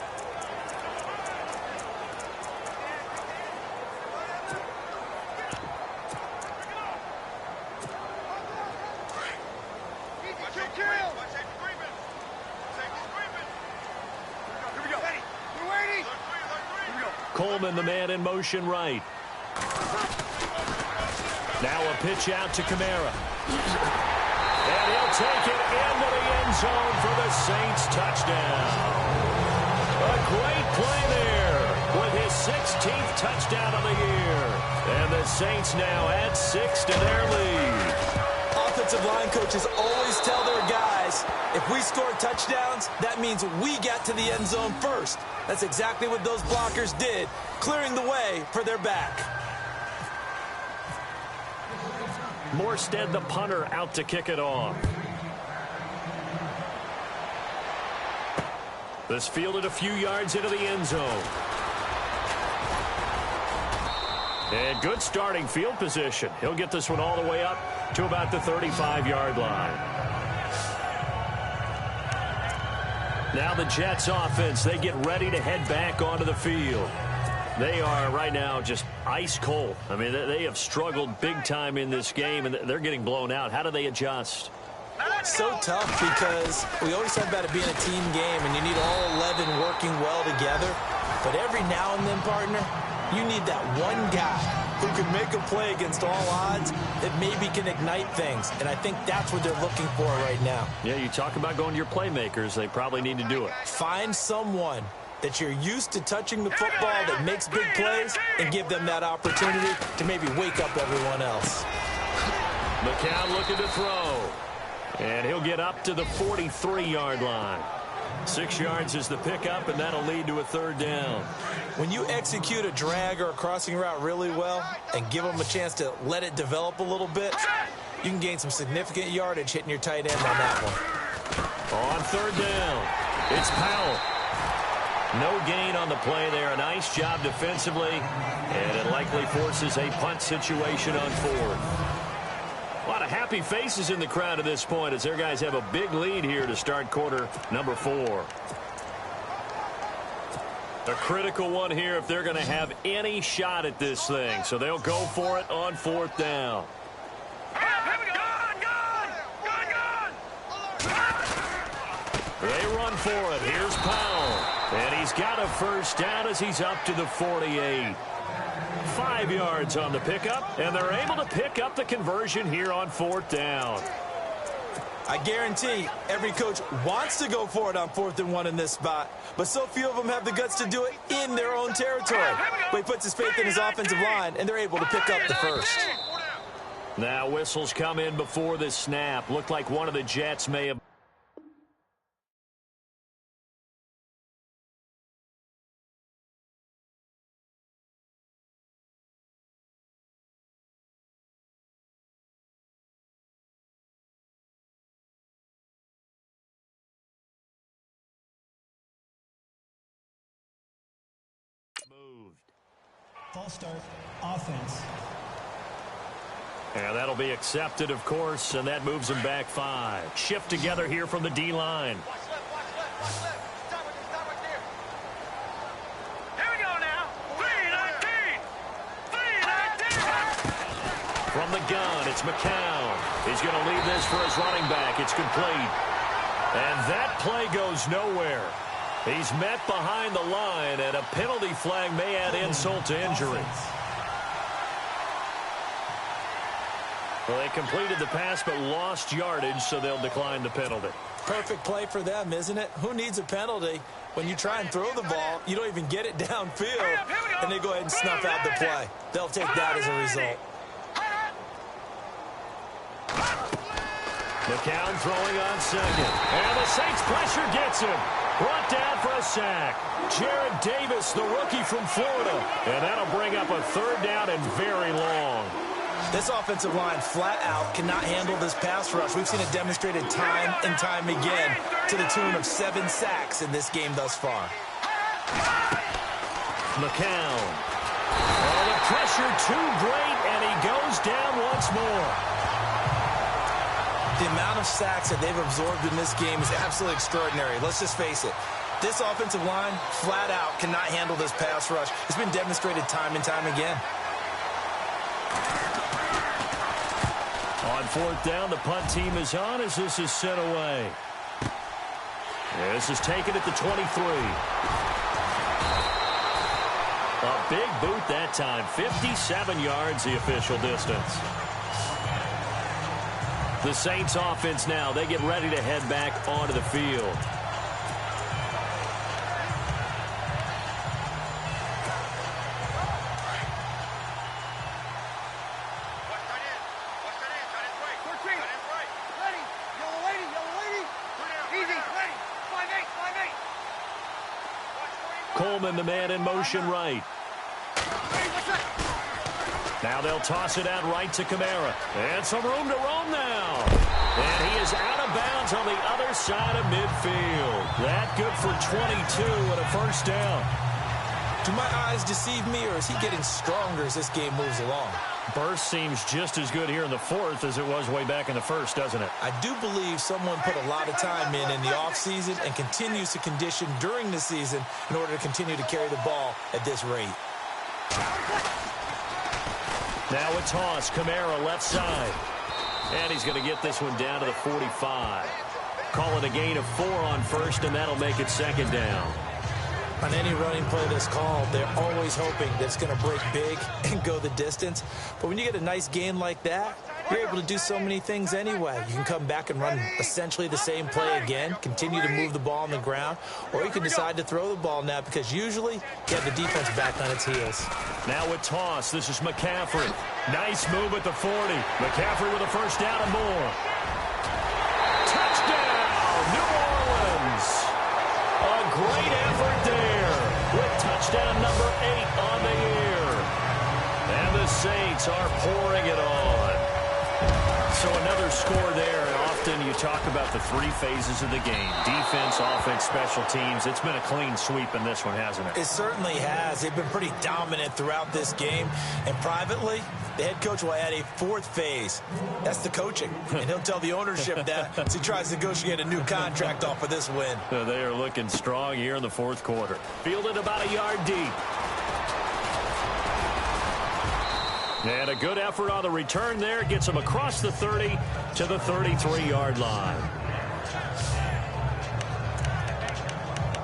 Coleman, the man in motion right. Now a pitch out to Kamara. And he'll take it into the end zone for the Saints touchdown. A great play there with his 16th touchdown of the year. And the Saints now add 6 to their lead. Offensive line coaches always tell their guys, if we score touchdowns, that means we got to the end zone first. That's exactly what those blockers did, clearing the way for their back. Morstead, the punter, out to kick it off. This fielded a few yards into the end zone. And good starting field position. He'll get this one all the way up to about the 35-yard line. Now the Jets offense, they get ready to head back onto the field. They are right now just ice cold. I mean, they have struggled big time in this game, and they're getting blown out. How do they adjust? So tough because we always talk about it being a team game, and you need all 11 working well together. But every now and then, partner, you need that one guy who can make a play against all odds that maybe can ignite things. And I think that's what they're looking for right now. Yeah, you talk about going to your playmakers. They probably need to do it. Find someone that you're used to touching the football that makes big plays and give them that opportunity to maybe wake up everyone else. McCown looking to throw. And he'll get up to the 43-yard line. 6 yards is the pickup, and that'll lead to a 3rd down. When you execute a drag or a crossing route really well and give them a chance to let it develop a little bit, you can gain some significant yardage hitting your tight end on that one. On 3rd down, it's Powell. No gain on the play there. A nice job defensively, and it likely forces a punt situation on 4th. A lot of happy faces in the crowd at this point as their guys have a big lead here to start quarter number 4. A critical one here if they're going to have any shot at this thing. So they'll go for it on 4th down. They run for it. Here's Powell. And he's got a first down as he's up to the 48. 5 yards on the pickup, and they're able to pick up the conversion here on 4th down. I guarantee every coach wants to go for it on 4th and 1 in this spot, but so few of them have the guts to do it in their own territory. But he puts his faith in his offensive line, and they're able to pick up the first. Now whistles come in before the snap. Looked like one of the Jets may have. Moved. False start, offense. And that'll be accepted, of course, and that moves him back 5. Shift together here from the D-line. Watch left, watch left, watch left. Stop right there. Here we go now. 3-19. 3-19. From the gun, it's McCown. He's going to leave this for his running back. It's complete. And that play goes nowhere. He's met behind the line, and a penalty flag may add insult to injury. Well, they completed the pass but lost yardage, so they'll decline the penalty. Perfect play for them, isn't it? Who needs a penalty? When you try and throw the ball, you don't even get it downfield, and they go ahead and snuff out the play. They'll take that as a result. McCown throwing on second. And the Saints pressure gets him. Brought down for a sack. Jared Davis, the rookie from Florida. And that'll bring up a 3rd down and very long. This offensive line flat out cannot handle this pass rush. We've seen it demonstrated time and time again to the tune of 7 sacks in this game thus far. McCown. Oh, the pressure too great, and he goes down once more. The amount of sacks that they've absorbed in this game is absolutely extraordinary. Let's just face it. This offensive line, flat out, cannot handle this pass rush. It's been demonstrated time and time again. On 4th down, the punt team is on as this is sent away. This is taken at the 23. A big boot that time. 57 yards, the official distance. The Saints offense now, they get ready to head back onto the field. Coleman, the man in motion right. Now they'll toss it out right to Kamara. And some room to roam now. And he is out of bounds on the other side of midfield. That good for 22 and a 1st down. Do my eyes deceive me, or is he getting stronger as this game moves along? Burst seems just as good here in the 4th as it was way back in the 1st, doesn't it? I do believe someone put a lot of time in the offseason and continues to condition during the season in order to continue to carry the ball at this rate. Now a toss. Kamara left side. And he's going to get this one down to the 45. Call it a gain of 4 on 1st, and that'll make it 2nd down. On any running play that's called, they're always hoping that it's going to break big and go the distance. But when you get a nice gain like that, you're able to do so many things anyway. You can come back and run essentially the same play again, continue to move the ball on the ground, or you can decide to throw the ball now because usually you have the defense back on its heels. Now a toss. This is McCaffrey. Nice move at the 40. McCaffrey with a 1st down and more. Touchdown, New Orleans. A great effort there with touchdown number 8 on the year. And the Saints are pouring it on. So another score there, and often you talk about the 3 phases of the game. Defense, offense, special teams. It's been a clean sweep in this one, hasn't it? It certainly has. They've been pretty dominant throughout this game. And privately, the head coach will add a 4th phase. That's the coaching. And he'll tell the ownership that as he tries to negotiate a new contract off of this win. They are looking strong here in the 4th quarter. Fielded about a yard deep. And a good effort on the return there. Gets him across the 30 to the 33-yard line.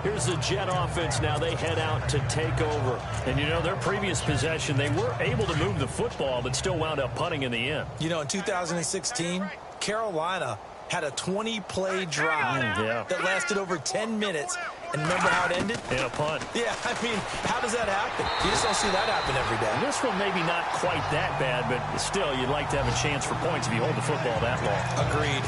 Here's the Jet offense now. They head out to take over. And, you know, their previous possession, they were able to move the football, but still wound up punting in the end. You know, in 2016, Carolina had a 20-play drive that lasted over 10 minutes. And remember how it ended? In a punt. Yeah, I mean, how does that happen? You just don't see that happen every day. This one maybe not quite that bad, but still, you'd like to have a chance for points if you hold the football that long. Agreed.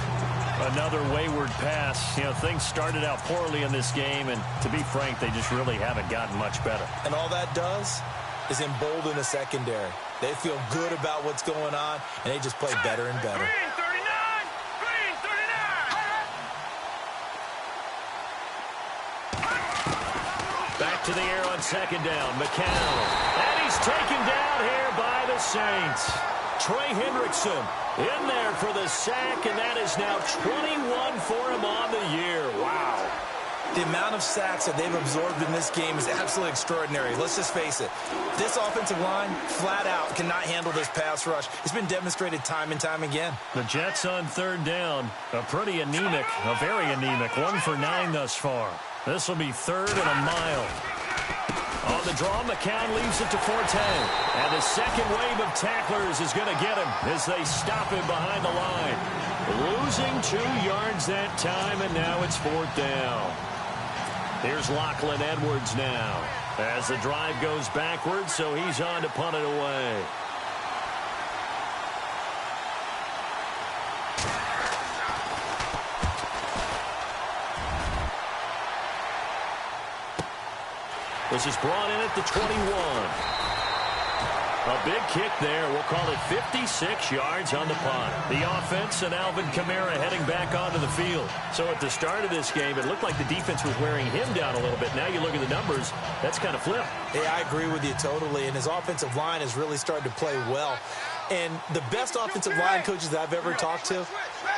Another wayward pass. You know, things started out poorly in this game, and to be frank, they just really haven't gotten much better. And all that does is embolden the secondary. They feel good about what's going on, and they just play better and better. Back to the air on second down. McCown. And he's taken down here by the Saints. Trey Hendrickson in there for the sack, and that is now 21 for him on the year. Wow. The amount of sacks that they've absorbed in this game is absolutely extraordinary. Let's just face it. This offensive line, flat out, cannot handle this pass rush. It's been demonstrated time and time again. The Jets on third down. A pretty anemic, a very anemic. 1 for 9 thus far. This will be 3rd and a mile. On the draw, McCown leaves it to Forte. And the second wave of tacklers is going to get him as they stop him behind the line. Losing 2 yards that time, and now it's 4th down. Here's Lachlan Edwards now as the drive goes backwards, so he's on to punt it away. This is brought in at the 21. A big kick there. We'll call it 56 yards on the punt. The offense and Alvin Kamara heading back onto the field. So at the start of this game, it looked like the defense was wearing him down a little bit. Now you look at the numbers, that's kind of flipped. Hey, I agree with you totally. And his offensive line has really started to play well. And the best offensive line coaches that I've ever talked to,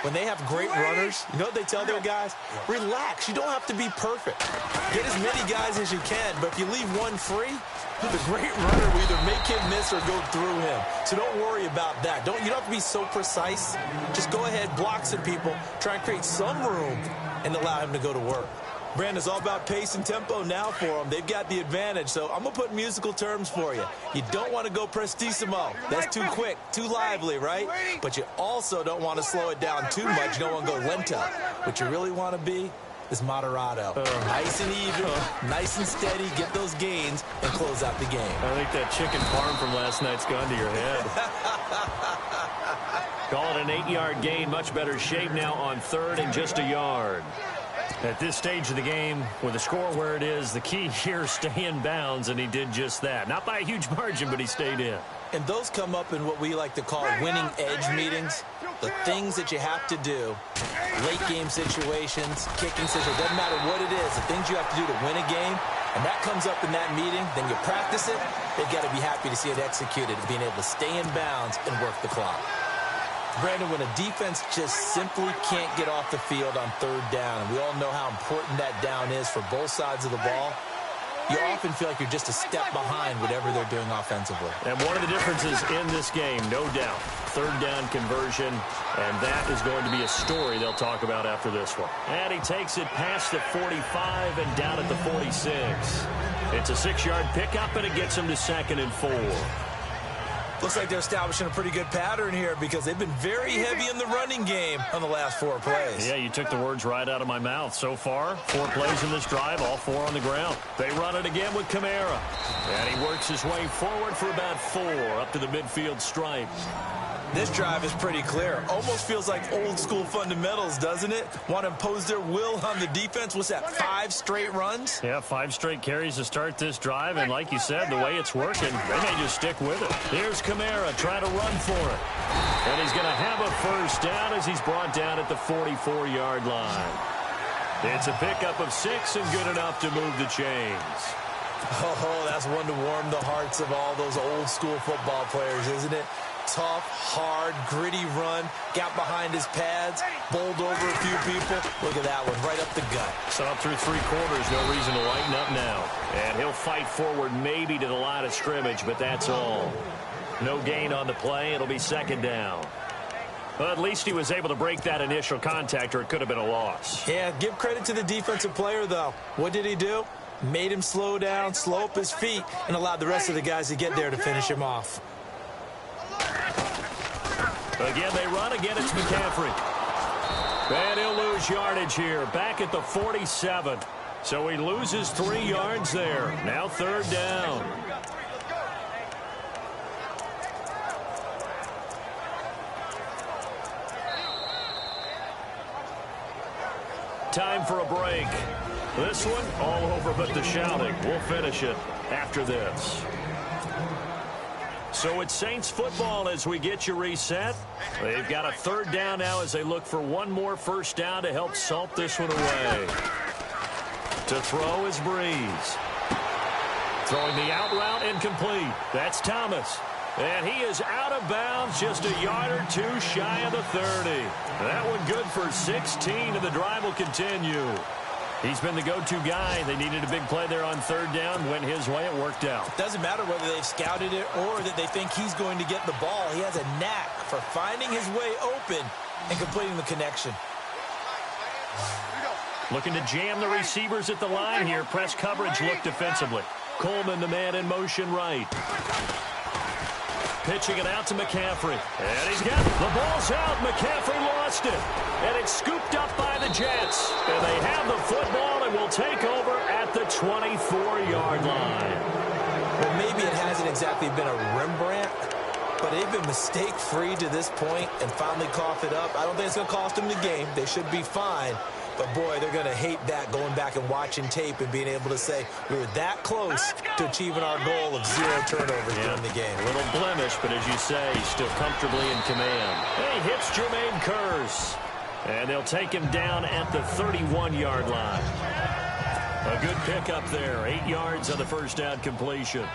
when they have great runners, you know what they tell their guys? Relax. You don't have to be perfect. Get as many guys as you can, but if you leave one free, the great runner will either make him miss or go through him. So don't worry about that. You don't have to be so precise. Just go ahead, block some people, try and create some room, and allow him to go to work. Brandon, it's all about pace and tempo now for them. They've got the advantage, so I'm going to put musical terms for you. You don't want to go prestissimo. That's too quick, too lively, right? But you also don't want to slow it down too much. You don't want to go lento. What you really want to be is moderato. Nice and even, nice and steady, get those gains, and close out the game. I think that chicken parm from last night's gone to your head. Call it an 8-yard gain, much better shape now on 3rd and just a yard. At this stage of the game, with the score where it is, the key here is stay in bounds, and he did just that. Not by a huge margin, but he stayed in. And those come up in what we like to call winning edge meetings. The things that you have to do, late game situations, kicking situations, doesn't matter what it is, the things you have to do to win a game, and that comes up in that meeting, then you practice it, they've got to be happy to see it executed, being able to stay in bounds and work the clock. Brandon, when a defense just simply can't get off the field on 3rd down, and we all know how important that down is for both sides of the ball, you often feel like you're just a step behind whatever they're doing offensively. And one of the differences in this game, no doubt, 3rd down conversion, and that is going to be a story they'll talk about after this one. And he takes it past the 45 and down at the 46. It's a 6-yard pickup, and it gets him to 2nd and 4. Looks like they're establishing a pretty good pattern here because they've been very heavy in the running game on the last 4 plays. Yeah, you took the words right out of my mouth. So far, 4 plays in this drive, all 4 on the ground. They run it again with Kamara. And he works his way forward for about 4 up to the midfield stripe. This drive is pretty clear. Almost feels like old school fundamentals, doesn't it? Want to impose their will on the defense. What's that, 5 straight runs? Yeah, 5 straight carries to start this drive. And like you said, the way it's working, they may just stick with it. Here's Kamara trying to run for it. And he's going to have a 1st down as he's brought down at the 44-yard line. It's a pickup of 6 and good enough to move the chains. Oh, that's one to warm the hearts of all those old school football players, isn't it? Tough, hard, gritty run, got behind his pads, bowled over a few people. Look at that one, right up the gut. So up through 3 quarters, no reason to lighten up now. And he'll fight forward maybe to the line of scrimmage, but that's all. No gain on the play. It'll be 2nd down. Well, at least he was able to break that initial contact, or it could have been a loss. Yeah, give credit to the defensive player, though. What did he do? Made him slow down, slow up his feet, and allowed the rest of the guys to get there to finish him off. Again, they run. Again, it's McCaffrey. And he'll lose yardage here. Back at the 47. So he loses 3 yards there. Now 3rd down. Time for a break. This one, all over but the shouting. We'll finish it after this. So it's Saints football as we get you reset. They've got a 3rd down now as they look for one more first down to help salt this one away. To throw is Breeze. Throwing the out route incomplete. That's Thomas. And he is out of bounds, just a yard or 2 shy of the 30. That one good for 16, and the drive will continue. He's been the go-to guy. They needed a big play there on 3rd down. Went his way. It worked out. Doesn't matter whether they've scouted it or that they think he's going to get the ball. He has a knack for finding his way open and completing the connection. Looking to jam the receivers at the line here. Press coverage look defensively. Coleman, the man in motion right. Pitching it out to McCaffrey. And he's got it. The ball's out. McCaffrey lost it. And it's scooped up by the Jets. And they have the football and will take over at the 24-yard line. Well, maybe it hasn't exactly been a Rembrandt, but they've been mistake-free to this point and finally coughed it up. I don't think it's going to cost them the game. They should be fine. But, boy, they're going to hate that, going back and watching tape and being able to say we were that close to achieving our goal of 0 turnovers during the game. A little blemish, but as you say, still comfortably in command. He hits Jermaine Kearse. And they'll take him down at the 31-yard line. A good pickup there. 8 yards on the first down completion.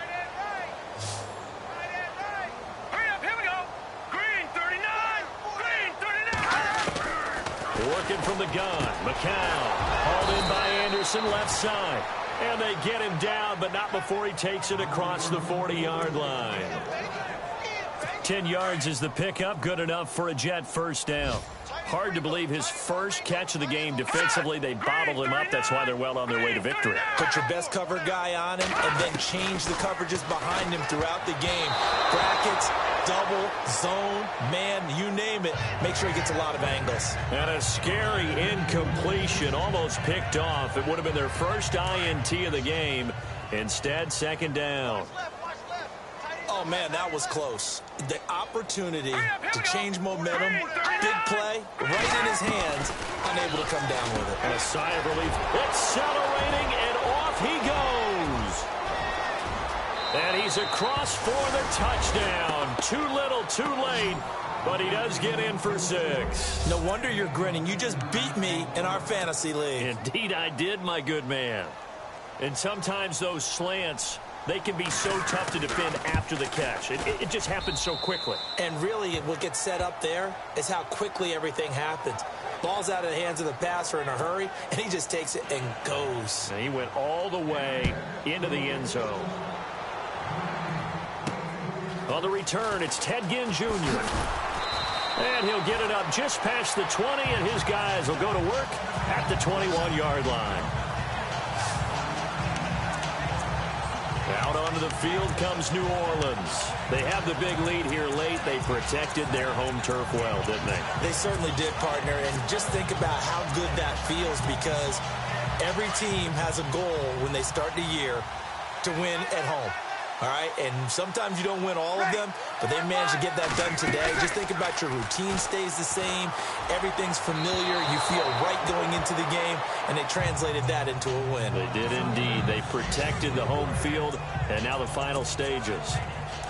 Working from the gun. McCown hauled in by Anderson, left side. And they get him down, but not before he takes it across the 40-yard line. 10 yards is the pickup. Good enough for a Jet first down. Hard to believe his first catch of the game defensively. They bottled him up. That's why they're well on their way to victory. Put your best cover guy on him and then change the coverages behind him throughout the game. Brackets, double, zone, man, you name it. Make sure he gets a lot of angles. And a scary incompletion, almost picked off. It would have been their first INT of the game. Instead, 2nd down. Oh, man, that was close. The opportunity to change momentum, big play, right in his hands, unable to come down with it. And a sigh of relief. Accelerating, and off he goes. And he's across for the touchdown. Too little, too late, but he does get in for 6. No wonder you're grinning. You just beat me in our fantasy league. Indeed I did, my good man. And sometimes those slants, they can be so tough to defend after the catch. It just happens so quickly. And really, what gets set up there is how quickly everything happens. Ball's out of the hands of the passer in a hurry, and he just takes it and goes. And he went all the way into the end zone. On the return, it's Ted Ginn Jr. And he'll get it up just past the 20, and his guys will go to work at the 21-yard line. Out onto the field comes New Orleans. They have the big lead here late. They protected their home turf well, didn't they? They certainly did, partner. And just think about how good that feels, because every team has a goal when they start the year to win at home. All right, and sometimes you don't win all of them, but they managed to get that done today. Just think about your routine stays the same. Everything's familiar. You feel right going into the game, and they translated that into a win. They did indeed. They protected the home field, and now the final stages.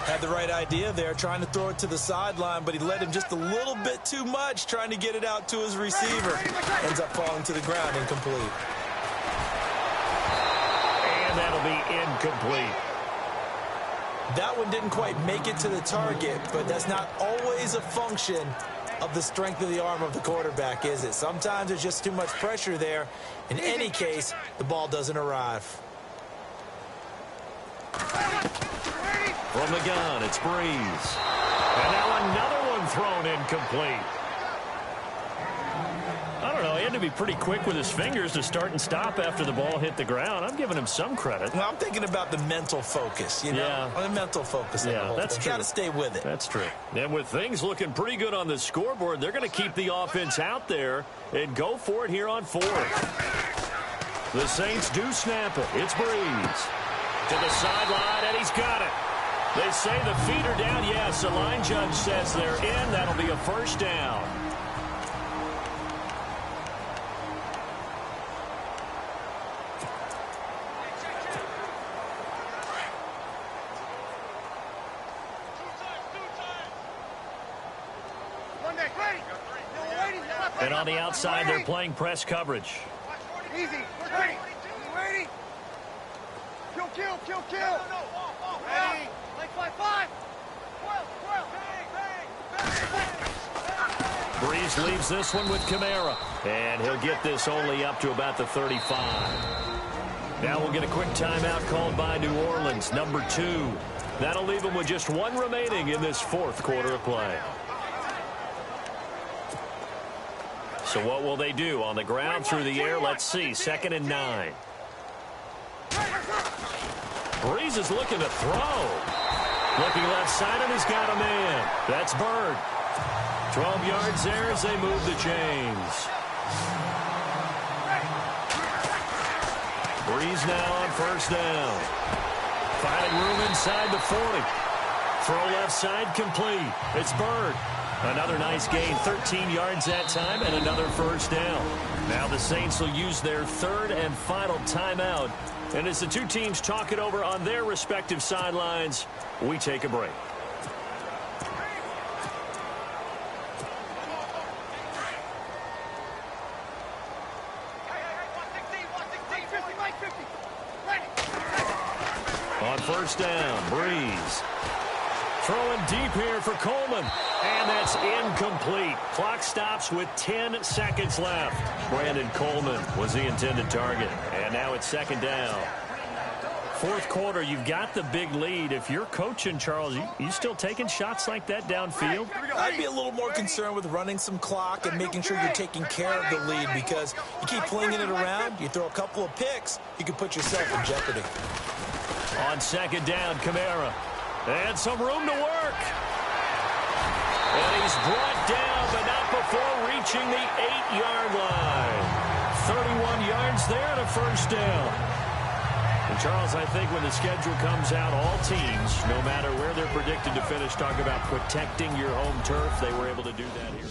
Had the right idea there, trying to throw it to the sideline, but he led him just a little bit too much, trying to get it out to his receiver. Ends up falling to the ground, incomplete. And that'll be incomplete. That one didn't quite make it to the target, but that's not always a function of the strength of the arm of the quarterback, is it? Sometimes there's just too much pressure there. In any case, the ball doesn't arrive. From the gun, it's Breeze. And now another one thrown incomplete. to be pretty quick with his fingers to start and stop after the ball hit the ground. I'm giving him some credit. Well, I'm thinking about the mental focus, you know? Yeah. The mental focus. Yeah, that's true. Got to stay with it. That's true. And with things looking pretty good on the scoreboard, they're going to keep the offense out there and go for it here on fourth. The Saints do snap it. It's Breeze. To the sideline, and he's got it. They say the feet are down. Yes, the line judge says they're in. That'll be a first down. And on the outside, they're playing press coverage. Easy. We're ready. Ready. Kill. Ready. Like 5-5. Breeze leaves this one with Kamara. And he'll get this only up to about the 35. Now we'll get a quick timeout called by New Orleans, number 2. That'll leave them with just one remaining in this fourth quarter of play. So what will they do? On the ground, through the air, let's see. 2nd and 9. Breeze is looking to throw. Looking left side, and he's got a man. That's Bird. 12 yards there as they move the chains. Breeze now on first down. Finding room inside the 40. Throw left side complete. It's Bird. Another nice gain, 13 yards that time, and another first down. Now the Saints will use their third and final timeout. And as the two teams talk it over on their respective sidelines, we take a break. On first down, Breeze. Throwing deep here for Coleman. And that's incomplete. Clock stops with 10 seconds left. Brandon Coleman was the intended target. And now it's 2nd down. Fourth quarter, you've got the big lead. If you're coaching, Charles, you still taking shots like that downfield? I'd be a little more concerned with running some clock and making sure you're taking care of the lead, because you keep flinging it around, you throw a couple of picks, you can put yourself in jeopardy. On 2nd down, Kamara. And some room to work. And he's brought down, but not before reaching the 8-yard line. 31 yards there and a first down. And Charles, I think when the schedule comes out, all teams, no matter where they're predicted to finish, talk about protecting your home turf. They were able to do that here.